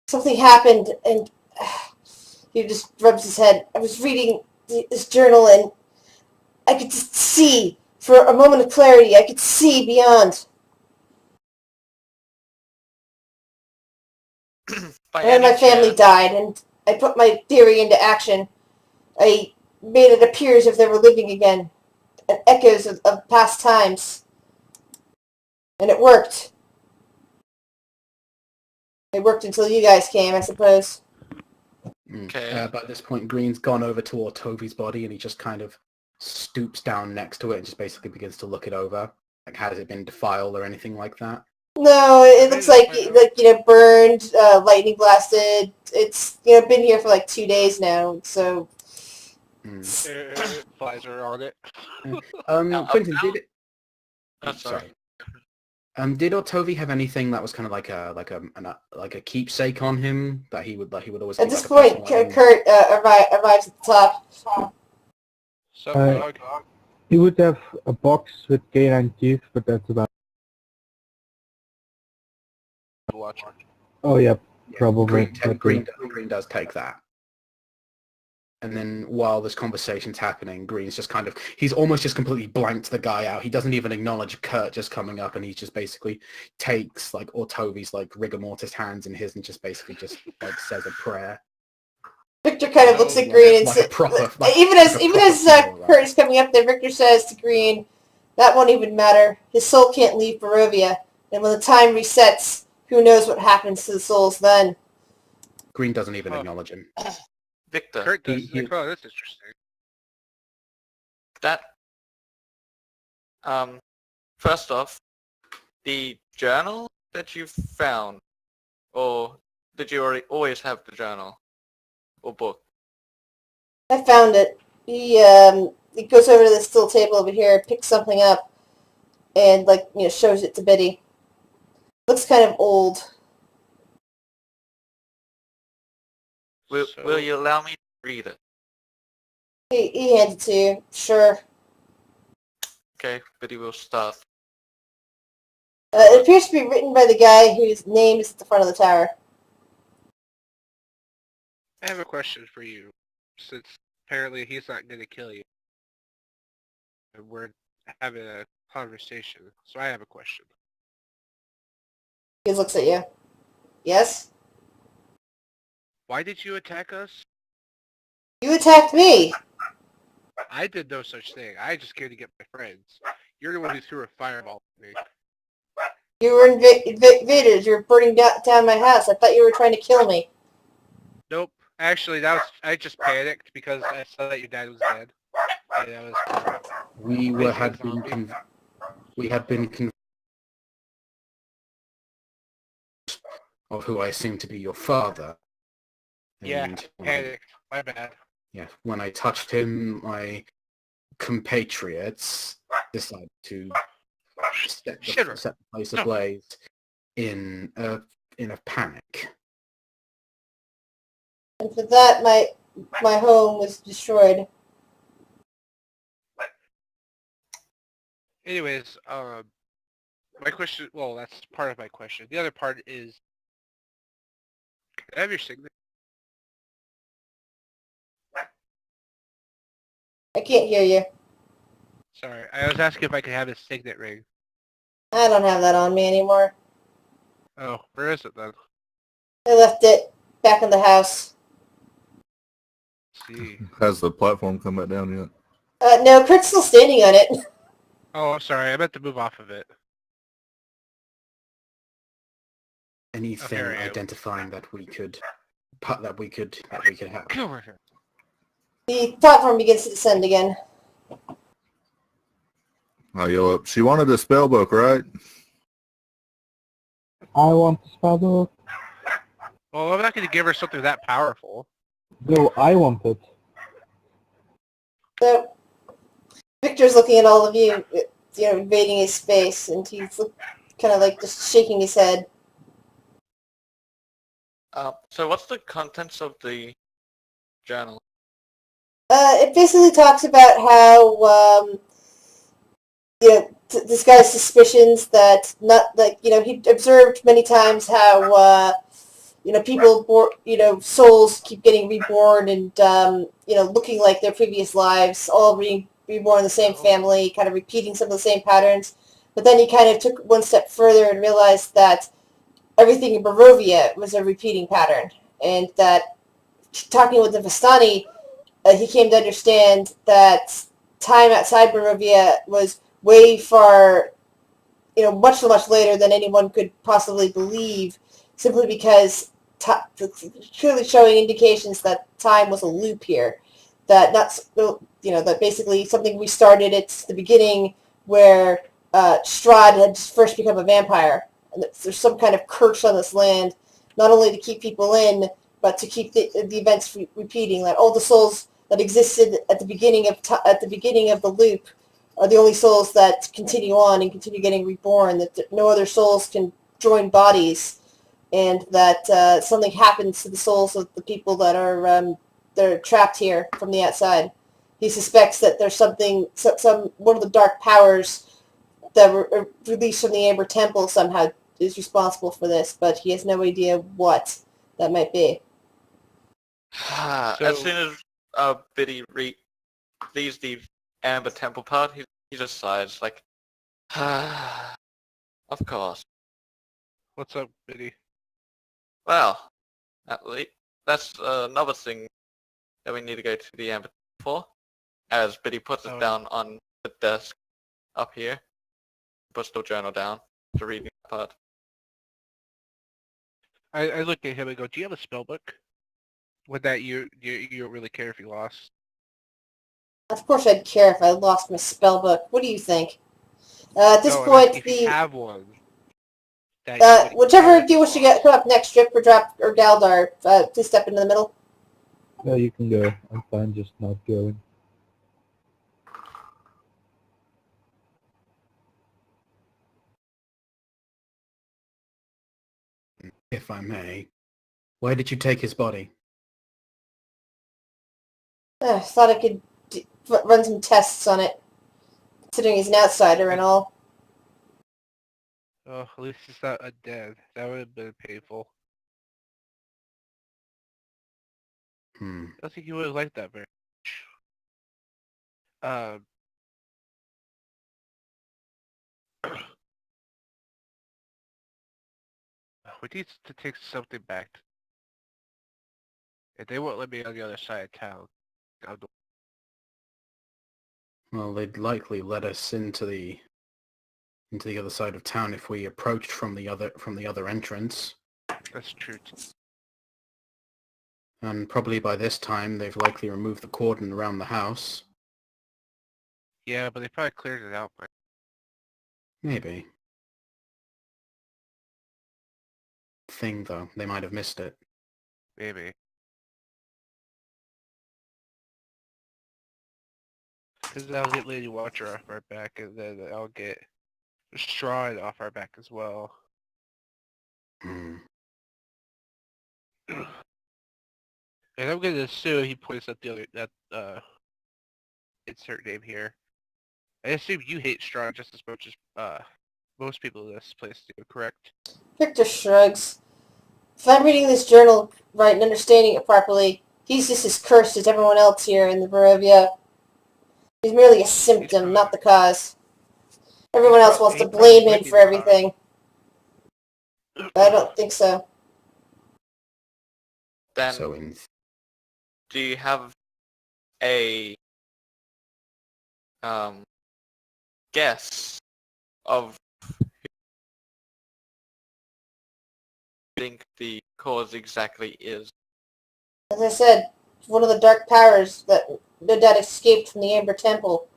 Something happened, and he just rubs his head. I was reading this journal, and I could just see, for a moment of clarity, I could see beyond. By And then my any family chance, died, and I put my theory into action. I made it appear as if they were living again, and echoes of past times. And it worked. It worked until you guys came, I suppose. Okay. But at this point, Green's gone over toward Toby's body, and he just kind of stoops down next to it and just basically begins to look it over. Like, has it been defiled or anything like that? No, it looks like burned, lightning blasted. It's been here for like 2 days now, so. Flies are on it. Quentin, did it? Oh, sorry. Did Otovi have anything that was kind of like a keepsake on him that he would always? At keep, this like, a point, personal item? Kurt arrives at the top. Sup, dog? He would have a box with canine teeth, but that's about. Watch. Oh yeah, probably. Green does take that. And then while this conversation's happening, Green's just he's almost just completely blanked the guy out. He doesn't even acknowledge Kurt just coming up, and he just basically takes like Ortovi's like rigor mortis hands in his and just basically like says a prayer. Victor kind of looks at Green and says, even as Kurt is coming up there, Victor says to Green, "That won't even matter. His soul can't leave Barovia, and when the time resets, who knows what happens to the souls then." Green doesn't even acknowledge him. Victor, Kurt does. Oh, that's interesting. that first off, the journal that you found, or did you always have the journal or book? I found it. He goes over to this little table over here, picks something up, and shows it to Biddy. Looks kind of old. Will you allow me to read it? He hands it to you. Sure. Okay, Biddy will start. It appears to be written by the guy whose name is at the front of the tower. I have a question for you, since apparently he's not going to kill you. And we're having a conversation, so I have a question. He looks at you. Yes? Why did you attack us? You attacked me. I did no such thing. I just came to get my friends. You're the one who threw a fireball at me. You were invaders. You were burning down my house. I thought you were trying to kill me. Nope. Actually, I just panicked because I saw that your dad was dead. And I was... We had been convinced of who I assume to be your father. Yeah, And panicked. My bad. Yeah, when I touched him, my compatriots decided to set the place ablaze in a panic. And for that, my home was destroyed. Anyways, my question, well, that's part of my question. The other part is, can I have your signature? I can't hear you. Sorry, I was asking if I could have his signet ring. I don't have that on me anymore. Oh, where is it then? I left it back in the house. Let's see. Has the platform come back down yet? No, Kurt's still standing on it. Oh, I'm sorry. I meant to move off of it. Anything Okay, identifying that we could have. Get over here. The platform begins to descend again. I yell up. She wanted a spell book, right? I want the spell book. Well, I'm not going to give her something that powerful. No, I want it. So Victor's looking at all of you, invading his space, and he's kind of like just shaking his head. So what's the contents of the journal? It basically talks about how this guy's suspicions that he observed many times how people souls keep getting reborn and looking like their previous lives, all being reborn in the same family, kind of repeating some of the same patterns. But then he kind of took one step further and realized that everything in Barovia was a repeating pattern, and that talking with the Vistani, he came to understand that time outside Barovia was way far, much, much later than anyone could possibly believe, simply because clearly showing indications that time was a loop here, that that basically something restarted at the beginning where Strahd had first become a vampire, and that there's some kind of curse on this land, not only to keep people in, but to keep the events repeating. That all the souls that existed at the beginning of the loop are the only souls that continue on and continue getting reborn. That no other souls can join bodies, and that something happens to the souls of the people that are trapped here from the outside. He suspects that there's one of the dark powers that were released from the Amber Temple somehow is responsible for this, but he has no idea what that might be. As soon as Biddy leaves the Amber Temple part, he just sighs like, of course. What's up, Biddy? Well, at least that's another thing that we need to go to the Amber for. As Biddy puts it down on the desk up here, puts the journal down to reading that part. I look at him and go, do you have a spell book? Would that you don't really care if you lost? Of course I'd care if I lost my spell book. What do you think? At this No, point, if you have one. That you wouldn't whichever care if you wish to get put up next, Strip or Drop or Galdar, please step into the middle. Yeah, you can go. I'm fine just not going. If I may, where did you take his body? I thought I could run some tests on it, considering he's an outsider and all. Oh, at least it's not undead. That would have been painful. Hmm. I don't think you would have liked that very much. We need to take something back. And they won't let me on the other side of town. Well, they'd likely let us into the other side of town if we approached from the other entrance. That's true too. And probably by this time they've likely removed the cordon around the house. Yeah, but they probably cleared it out. Maybe. Thing though, they might have missed it. Maybe. Because I'll get Lady Watcher off our back, and then I'll get Strahd off our back as well. Hmm. And I'm gonna assume he points at the other insert name here. I assume you hate Strahd just as much as most people in this place do, correct? Victor shrugs. If I'm reading this journal right and understanding it properly, he's just as cursed as everyone else here in the Barovia. He's merely a symptom, not the cause. Everyone else wants to blame him for everything. But I don't think so. Then, So do you have a guess of who you think the cause exactly is? As I said, one of the dark powers that no doubt escaped from the Amber Temple.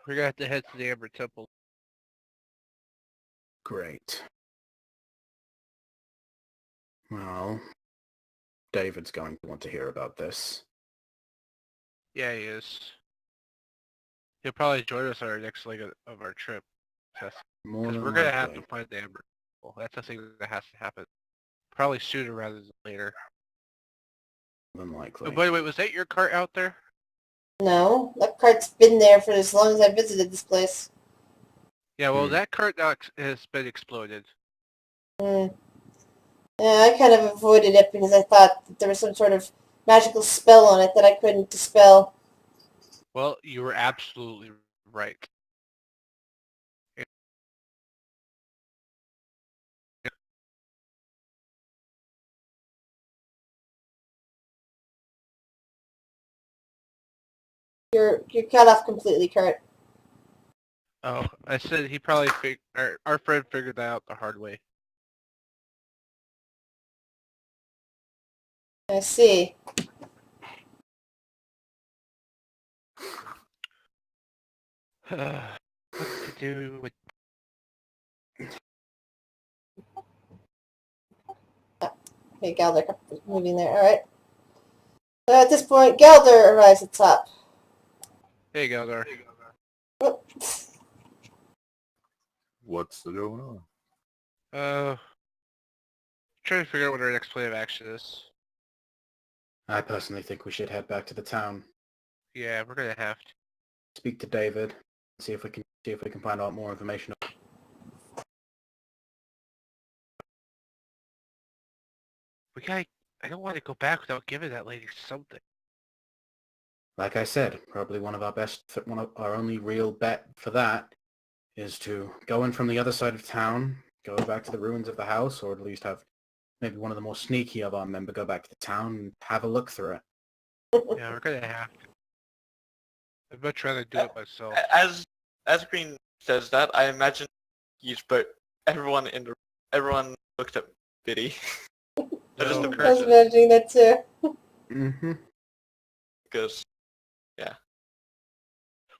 We're gonna have to head to the Amber Temple. great. Well, David's going to want to hear about this. Yeah, he is. He'll probably join us on our next leg of our trip. More Because than we're going to have likely. to find the Amber. Well, that's the thing that has to happen. Probably sooner rather than later. More than Oh, likely. by the way, was that your cart out there? No, that cart's been there for as long as I visited this place. Yeah, well, that cart now has been exploded. Hmm. Yeah, I kind of avoided it because I thought that there was some sort of magical spell on it that I couldn't dispel. Well, you were absolutely right. You're cut off completely, Kurt. Oh, I said he probably our friend figured that out the hard way. I see. What to do with... Okay, Galder moving there. All right. So at this point, Galder arrives at top. Hey, Galdar. Oh, What's going on? Trying to figure out what our next plan of action is. I personally think we should head back to the town, Yeah, we're gonna have to. speak to David, see if we can find out more information. I don't want to go back without giving that lady something. Like I said, probably one of our only real bet for that is to go in from the other side of town, go back to the ruins of the house, or at least have maybe one of the more sneaky of our member go back to the town and have a look through it. Yeah, we're gonna have to. I'd much rather do it myself. As Green says that, I imagine everyone looked at Biddy. No, Just I a was person, imagining that too. Mm-hmm. because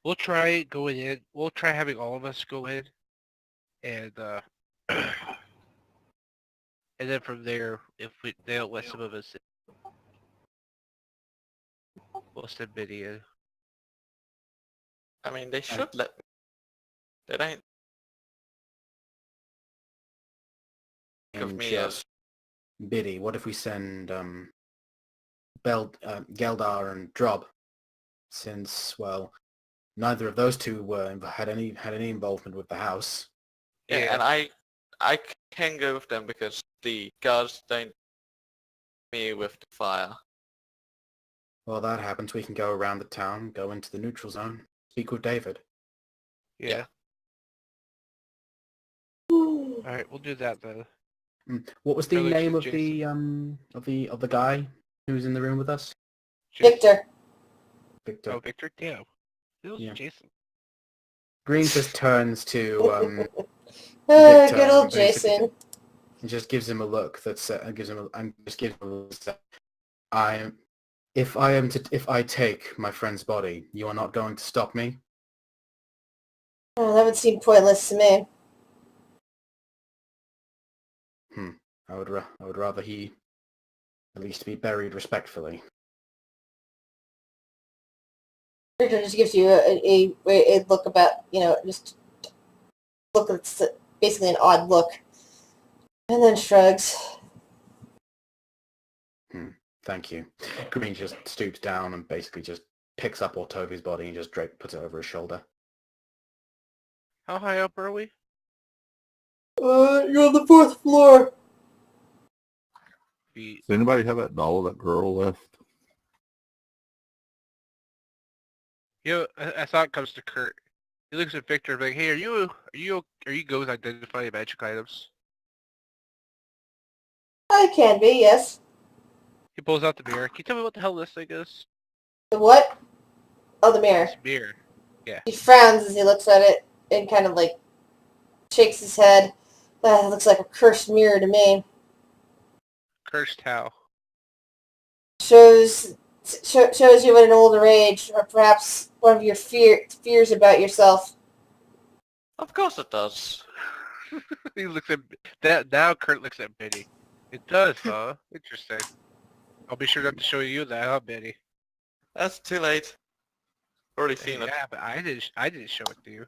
we'll try going in. We'll try having all of us go in, and and then from there, if they don't let some of us in, we'll send Biddy in. I mean they should let me. They don't think of And me just as Biddy, what if we send Geldar and Drob, since well neither of those two had any involvement with the house. yeah, and I can go with them because the guards don't me with the fire. Well, that happens. We can go around the town, go into the neutral zone, speak with David. Yeah. Hmm. All right, we'll do that then. What was the Felix name and of Jason. the guy who was in the room with us? Victor. Victor. Oh, Victor? Damn. It was Yeah. Jason. Green just turns to Good Victor old and basically Jason. and just gives him a look that if I take my friend's body, you are not going to stop me. Oh, that would seem pointless to me. I would rather he at least be buried respectfully. Victor just gives you a look about, just look that's basically an odd look. And then shrugs. Thank you. Green just stoops down and basically just picks up Ortovi's body and just puts it over his shoulder. How high up are we? You're on the 4th floor. Does anybody have that doll of that girl left? A thought comes to Kurt. He looks at Victor like, "Hey, are you good with identifying magic items?" I can be, yes. He pulls out the mirror. Can you tell me what the hell this thing is? The what? Oh, the mirror. This mirror. Yeah. He frowns as he looks at it and kind of shakes his head. It looks like a cursed mirror to me. Cursed how? Shows you at an older age, or perhaps one of your fears about yourself. Of course it does. He looks at that now. Kurt looks at Biddy. It does, huh? Interesting. I'll be sure not to show you that, huh, Betty? That's too late. Already seen it. Yeah, but I didn't show it to you.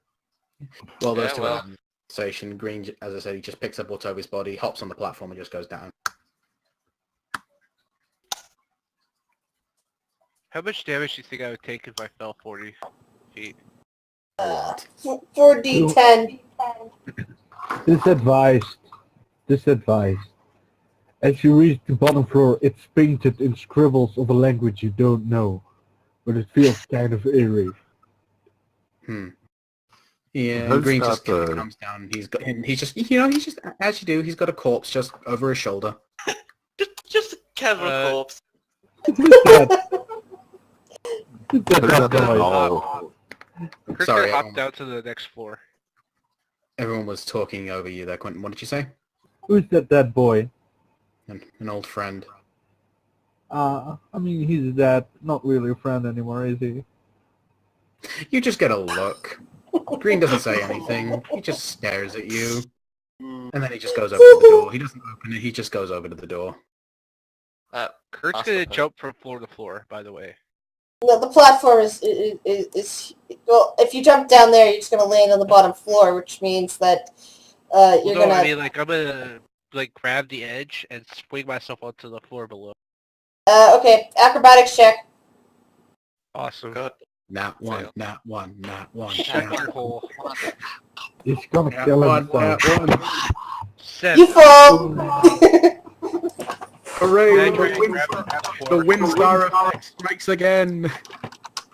Well, those Yeah, two well. have a conversation. Green, as I said, he just picks up Autobi's body, hops on the platform, and just goes down. How much damage do you think I would take if I fell 40 feet? A lot. 4d10. Disadvised. Disadvised. As you reach the bottom floor, it's painted in scribbles of a language you don't know, but it feels kind of eerie. Yeah, and Who's Green got just the- comes down. He's just as you do. He's got a corpse just over his shoulder. Just a casual corpse. Who's that? Who's Who's that got the boy? doll? Kurt's Sorry, gonna hop down to the next floor. everyone was talking over you there, Quentin. What did you say? Who's that boy? An old friend. I mean, he's dead. Not really a friend anymore, is he? You just get a look. Green doesn't say anything. He just stares at you. And then he just goes over to the door. He doesn't open it. He just goes over to the door. Kurt's Awesome. gonna jump from floor to floor, by the way. No, the platform is well. If you jump down there, you're just gonna land on the bottom floor, which means that you're Well, no, gonna. I mean, like, I'm gonna, like, grab the edge and swing myself onto the floor below. Okay, acrobatics check. Awesome. Good. Nat one, Fail. nat one, nat one. Shut nat your hole. He's gonna Nat kill one, himself. nat one. 7. You fall. Hooray! Then The you're gonna wind, grab the top the floor. wind star effect strikes again.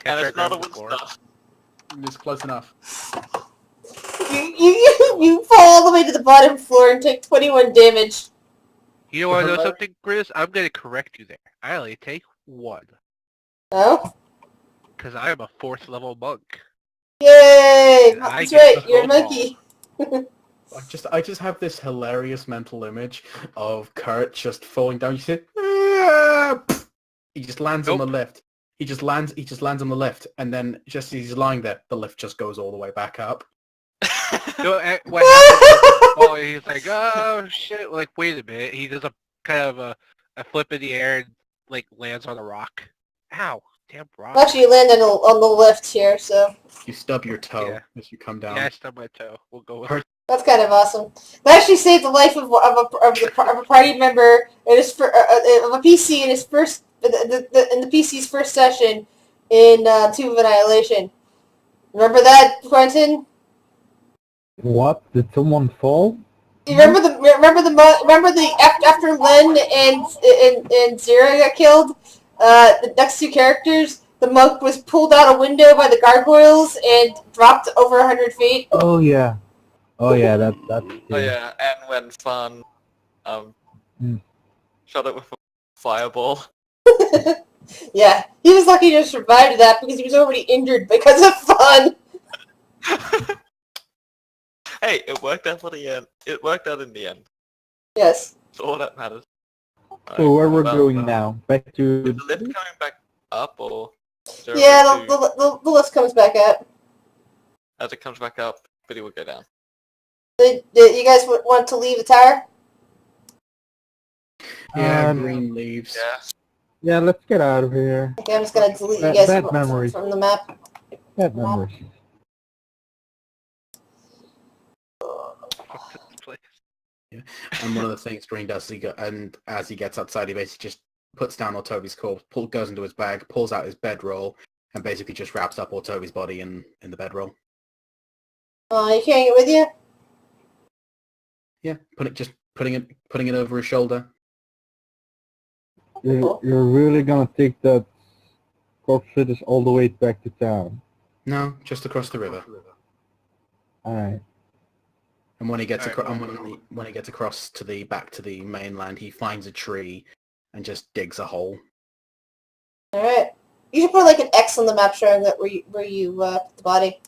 And Try it's not a grabbing the wind floor. stuff. It's close enough. You fall all the way to the bottom floor and take 21 damage. You want to know something, Chris? I'm gonna correct you there. I only take 1. No? Because I am a 4th level monk. Yay! And I That's get right, the you're a full monkey. I just have this hilarious mental image of Kurt just falling down. You see, "Ah!" He just lands on the Nope. lift. He just lands on the lift, and then just as he's lying there, the lift just goes all the way back up. No, what happened is, he's like, oh shit, like, wait a minute. He does a kind of a flip in the air and, like, lands on a rock. Ow, damn rock. Actually, you land on the lift here, so You stub your toe Yeah. as you come down. Yeah, I stubbed my toe. We'll go with Hurt. that's kind of awesome. That actually saved the life of a party member in his of a PC in his first in the PC's first session in Tube of Annihilation. Remember that, Quentin? What? Did someone fall? You remember after Len and Zira got killed, the next two characters, the monk was pulled out a window by the gargoyles and dropped over 100 feet. Oh yeah. Oh yeah, that's Oh yeah, and when Fun shot it with a fireball. Yeah, he was lucky to survive that because he was already injured because of Fun. Hey, it worked out for the end. It worked out in the end. Yes. That's all that matters. So where we're Well, going now? Back to Is the lift coming back up, or is there a Yeah, way to- the lift comes back up. as it comes back up, Biddy will go down. Did you guys want to leave the tower? Yeah, Green leaves. Yeah. Yeah, let's get out of here. Okay, I'm just gonna delete you Bad- guys bad memories. from the map. Bad memories. fuck this place. And one of the things Green does, as he gets outside, he basically just puts down Autobi's corpse, goes into his bag, pulls out his bedroll, and basically just wraps up Autobi's body in the bedroll. You carrying it with you? Yeah, putting it over his shoulder. You're really gonna take that corpse fitters all the way back to town? No, just across the river. Alright. And when he gets Alright, across, when he gets across to the back to the mainland, he finds a tree and just digs a hole. All right. You should put like an X on the map showing that where you put the body.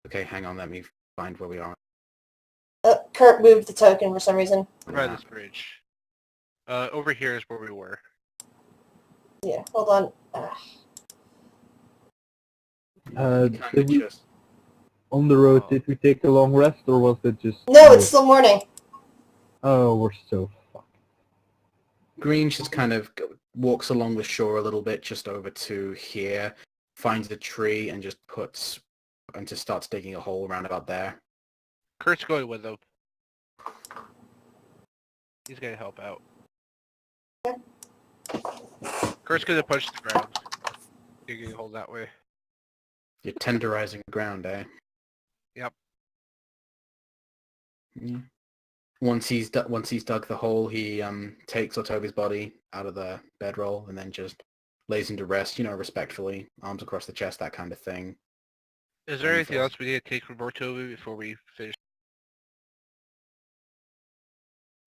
Okay, hang on, let me find where we are. Kurt moved the token for some reason. By this bridge. Over here is where we were. Yeah, hold on. Did we, on the road, did we take a long rest, or was it just... No, it's still morning. Oh, we're so fucked. Green just kind of walks along the shore a little bit, just over to here, finds a tree, and just starts digging a hole around about there. Kurt's going with him. He's gonna help out. Kurt's gonna punch the ground. Digging a hole that way. You're tenderizing the ground, eh? Yep. Yeah. Once he's dug the hole, he takes Otovi's body out of the bedroll and then just lays him to rest, respectfully, arms across the chest, that kind of thing. Is there anything else we need to take from Mortovi before we finish?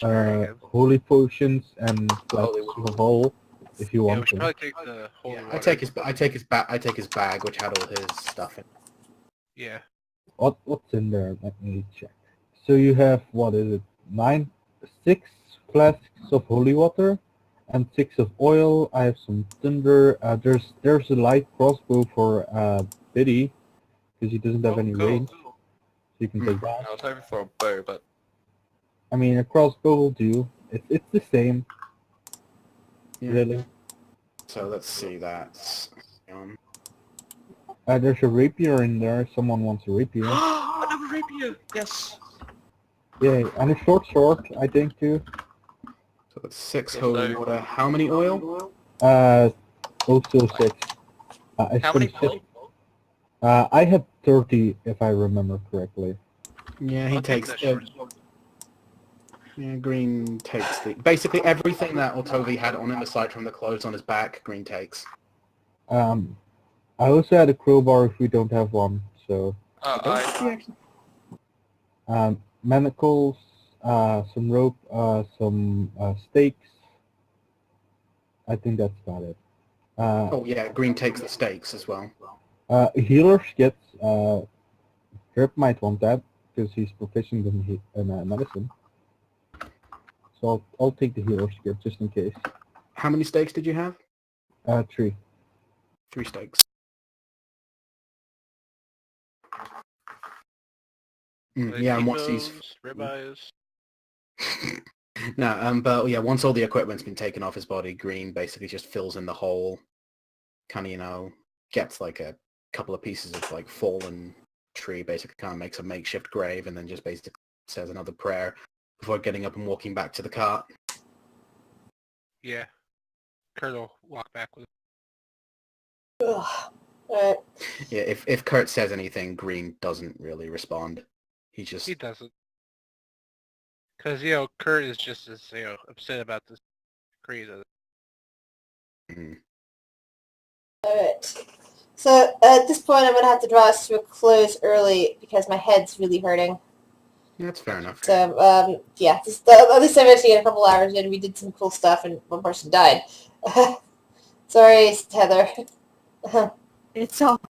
Holy potions and flasks of hole, if you Yeah, want we should them. probably take the holy water. I take his bag, which had all his stuff in. Yeah. What's in there? Let me check. So you have, what is it, 6 flasks of holy water and 6 of oil. I have some thunder. There's a light crossbow for Biddy, because he doesn't have any range. So you can take that. I was hoping for a bow, but I mean, a crossbow will do. It's the same. Yeah. Really. So let's see that. There's a rapier in there. If someone wants a rapier. another rapier. Yes. Yeah, and a short sword, I think, too. So that's 6 Yes, holy so- water. How many oil? Also 6. I How many spent points? I had 30, if I remember correctly. Yeah, he I'll take takes that short sword. Yeah, Green takes basically everything that Otovi had on him aside from the clothes on his back. Green takes. I also had a crowbar if we don't have one. So, manacles, some rope, some stakes. I think that's about it. Oh yeah, Green takes the stakes as well. Healer's kits. Drip might want that because he's proficient in medicine. So I'll take the healer's kit just in case. How many stakes did you have? 3. 3 stakes. Yeah, and once he's ribeyes. no, but yeah, once all the equipment's been taken off his body, Green basically just fills in the hole. Kind of, gets like a couple of pieces of like fallen tree, basically kind of makes a makeshift grave, and then just basically says another prayer before getting up and walking back to the cart. Yeah. Kurt will walk back with Ugh. Alright. Yeah, if Kurt says anything, Green doesn't really respond. He just He doesn't. Because, Kurt is just as, upset about this creed. Alright. So, at this point, I'm going to have to draw us to a close early because my head's really hurting. Yeah, that's fair enough. So, yeah. At least I managed to get a couple hours in. We did some cool stuff and one person died. Sorry, Heather. It's all